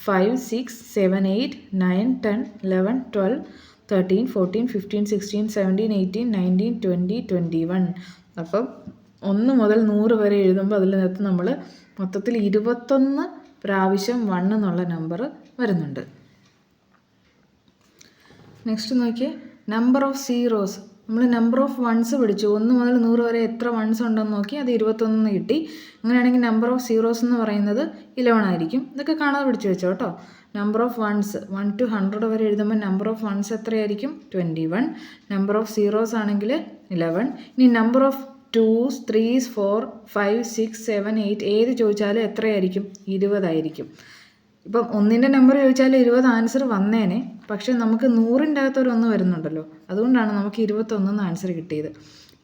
5, 6, 7, 8, 9, 10, 11, 12, 13, 14, 15, 16, 17, 18, 19, 20, 21. അപ്പം 1 മുതൽ 100 വരെ എഴുതുമ്പോൾ അതിനകത്ത് നമ്മൾ മൊത്തത്തിൽ 21 പ്രാവശ്യം 1 എന്നുള്ള നമ്പർ വരുന്നുണ്ട്. നെക്സ്റ്റ് നോക്കിയേ, നമ്പർ ഓഫ് സീറോസ്. നമ്മൾ നമ്പർ ഓഫ് വൺസ് പിടിച്ചു. 1 മുതൽ 100 വരെ എത്ര വൺസ് ഉണ്ടെന്ന് നോക്കി, അത് 21 കിട്ടി. അങ്ങനെയാണെങ്കിൽ നമ്പർ ഓഫ് സീറോസ് എന്ന് പറയുന്നത് 11 ആയിരിക്കും. ഇതൊക്കെ കാണാതെ പിടിച്ചു വെച്ചോ കേട്ടോ. നമ്പർ ഓഫ് വൺസ് 1 to 100 വരെ എഴുതുമ്പോൾ നമ്പർ ഓഫ് വൺസ് എത്രയായിരിക്കും? 21. നമ്പർ ഓഫ് സീറോസ് ആണെങ്കിൽ 11. ഇനി നമ്പർ ഓഫ് 2s, 3s, 4, 5, 6, 7, 8 ഏത് ചോദിച്ചാലും എത്രയായിരിക്കും? 20 ആയിരിക്കും. ഇപ്പം 1ൻ്റെ നമ്പർ ചോദിച്ചാൽ 20 ആൻസർ വന്നേനെ. പക്ഷേ നമുക്ക് 100ൻ്റെ അകത്തൊരു 1 വരുന്നുണ്ടല്ലോ, അതുകൊണ്ടാണ് നമുക്ക് 21 ആൻസർ കിട്ടിയത്.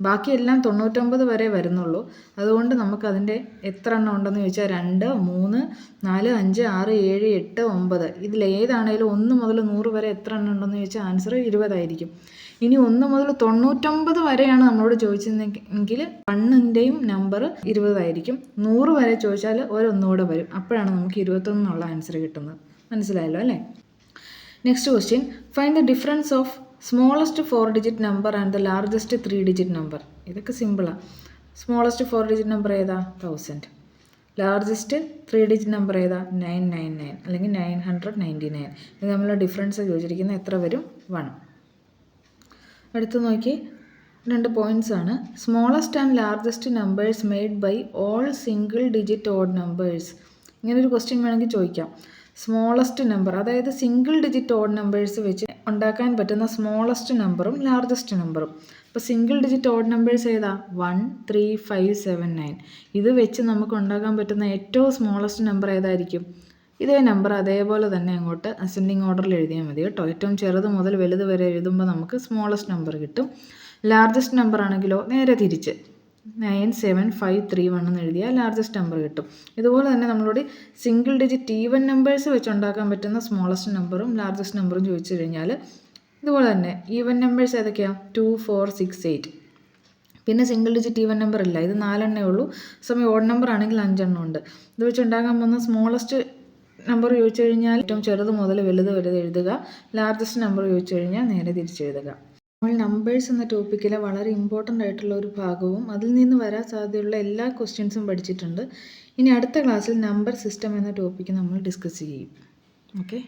ബാക്കിയെല്ലാം 99 വരെ വരുന്നുള്ളൂ. അതുകൊണ്ട് നമുക്കതിൻ്റെ എത്ര എണ്ണം ഉണ്ടെന്ന് ചോദിച്ചാൽ 2, 3, 4, 5, 6, 7, 8, 9 ഇതിലേതാണേലും 1 മുതൽ 100 വരെ എത്ര എണ്ണം ഉണ്ടെന്ന് ചോദിച്ചാൽ ആൻസർ 20 ആയിരിക്കും. ഇനി 1 മുതൽ 99 വരെയാണ് നമ്മളോട് ചോദിച്ചതെങ്കിൽ 1ൻ്റെയും നമ്പർ 20 ആയിരിക്കും. 100 വരെ ചോദിച്ചാൽ ഒരൊന്നുകൂടെ വരും. അപ്പോഴാണ് നമുക്ക് 21 എന്നുള്ള ആൻസർ കിട്ടുന്നത്. മനസ്സിലായല്ലോ അല്ലേ? Next question, find the difference of smallest 4 digit number and the largest 3 digit number. ഇതൊക്കെ സിമ്പിളാണ്. സ്മോളസ്റ്റ് 4 ഡിജിറ്റ് നമ്പർ ഏതാ? 1000. ലാർജസ്റ്റ് 3 ഡിജിറ്റ് നമ്പർ ഏതാ? 999 അല്ലെങ്കിൽ 999. ഇത് തമ്മിലുള്ള ഡിഫറൻസ് ചോദിച്ചിരിക്കുന്നത് എത്ര വരും? 1. അടുത്ത് നോക്കി 2 പോയിൻറ്റ്സ് ആണ്. Smallest and largest numbers made by all single digit odd numbers. ഇങ്ങനൊരു ക്വസ്റ്റ്യൻ വേണമെങ്കിൽ ചോദിക്കാം. സ്മോളസ്റ്റ് നമ്പർ, അതായത് സിംഗിൾ ഡിജിറ്റ് ഓഡ് നമ്പേഴ്സ് വെച്ച് ഉണ്ടാക്കാൻ പറ്റുന്ന സ്മോളസ്റ്റ് നമ്പറും ലാർജസ്റ്റ് നമ്പറും. അപ്പോൾ സിംഗിൾ ഡിജിറ്റ് ഓഡ് നമ്പേഴ്സ് ഏതാ? 1, 3, 5, 7, 9. ഇത് വെച്ച് നമുക്ക് ഉണ്ടാക്കാൻ പറ്റുന്ന ഏറ്റവും സ്മോളസ്റ്റ് നമ്പർ ഏതായിരിക്കും? ഇതേ നമ്പർ അതേപോലെ തന്നെ അങ്ങോട്ട് അസെൻഡിങ് ഓർഡറിൽ എഴുതിയാൽ മതി കേട്ടോ. ഏറ്റവും ചെറുത് മുതൽ വലുത് വരെ എഴുതുമ്പോൾ നമുക്ക് സ്മോളസ്റ്റ് നമ്പർ കിട്ടും. ലാർജസ്റ്റ് നമ്പർ ആണെങ്കിലോ നേരെ തിരിച്ച് 9, 7, 5, 3, 1 എന്ന് എഴുതിയാൽ ലാർജസ്റ്റ് നമ്പർ കിട്ടും. ഇതുപോലെ തന്നെ നമ്മളോട് സിംഗിൾ ഡിജിറ്റ് ഈവൻ നമ്പേഴ്സ് വെച്ച് ഉണ്ടാക്കാൻ പറ്റുന്ന സ്മോളസ്റ്റ് നമ്പറും ലാർജസ്റ്റ് നമ്പറും ചോദിച്ചു കഴിഞ്ഞാൽ ഇതുപോലെ തന്നെ ഈവൻ നമ്പേഴ്സ് ഏതൊക്കെയാണ്? 2, 4, 6, 8. പിന്നെ സിംഗിൾ ഡിജിറ്റ് ഈവൻ നമ്പർ ഇല്ല, ഇത് 4 എണ്ണേ ഉള്ളൂ. സമയം ഓഡ് നമ്പർ ആണെങ്കിൽ 5 എണ്ണം ഉണ്ട്. ഇത് വെച്ച് ഉണ്ടാക്കാൻ പോകുന്ന സ്മോളസ്റ്റ് നമ്പർ ചോദിച്ചു കഴിഞ്ഞാൽ ഏറ്റവും ചെറുത് മുതൽ വലുത് വരെ എഴുതുക. ലാർജസ്റ്റ് നമ്പർ ചോദിച്ചു കഴിഞ്ഞാൽ നേരെ തിരിച്ചെഴുതുക. നമ്മൾ നമ്പേഴ്സ് എന്ന ടോപ്പിക്കിലെ വളരെ ഇമ്പോർട്ടൻ്റ് ആയിട്ടുള്ള ഒരു ഭാഗവും അതിൽ നിന്ന് വരാൻ സാധ്യതയുള്ള എല്ലാ ക്വസ്റ്റ്യൻസും പഠിച്ചിട്ടുണ്ട്. ഇനി അടുത്ത ക്ലാസ്സിൽ നമ്പർ സിസ്റ്റം എന്ന ടോപ്പിക്ക് നമ്മൾ ഡിസ്കസ് ചെയ്യും. ഓക്കെ.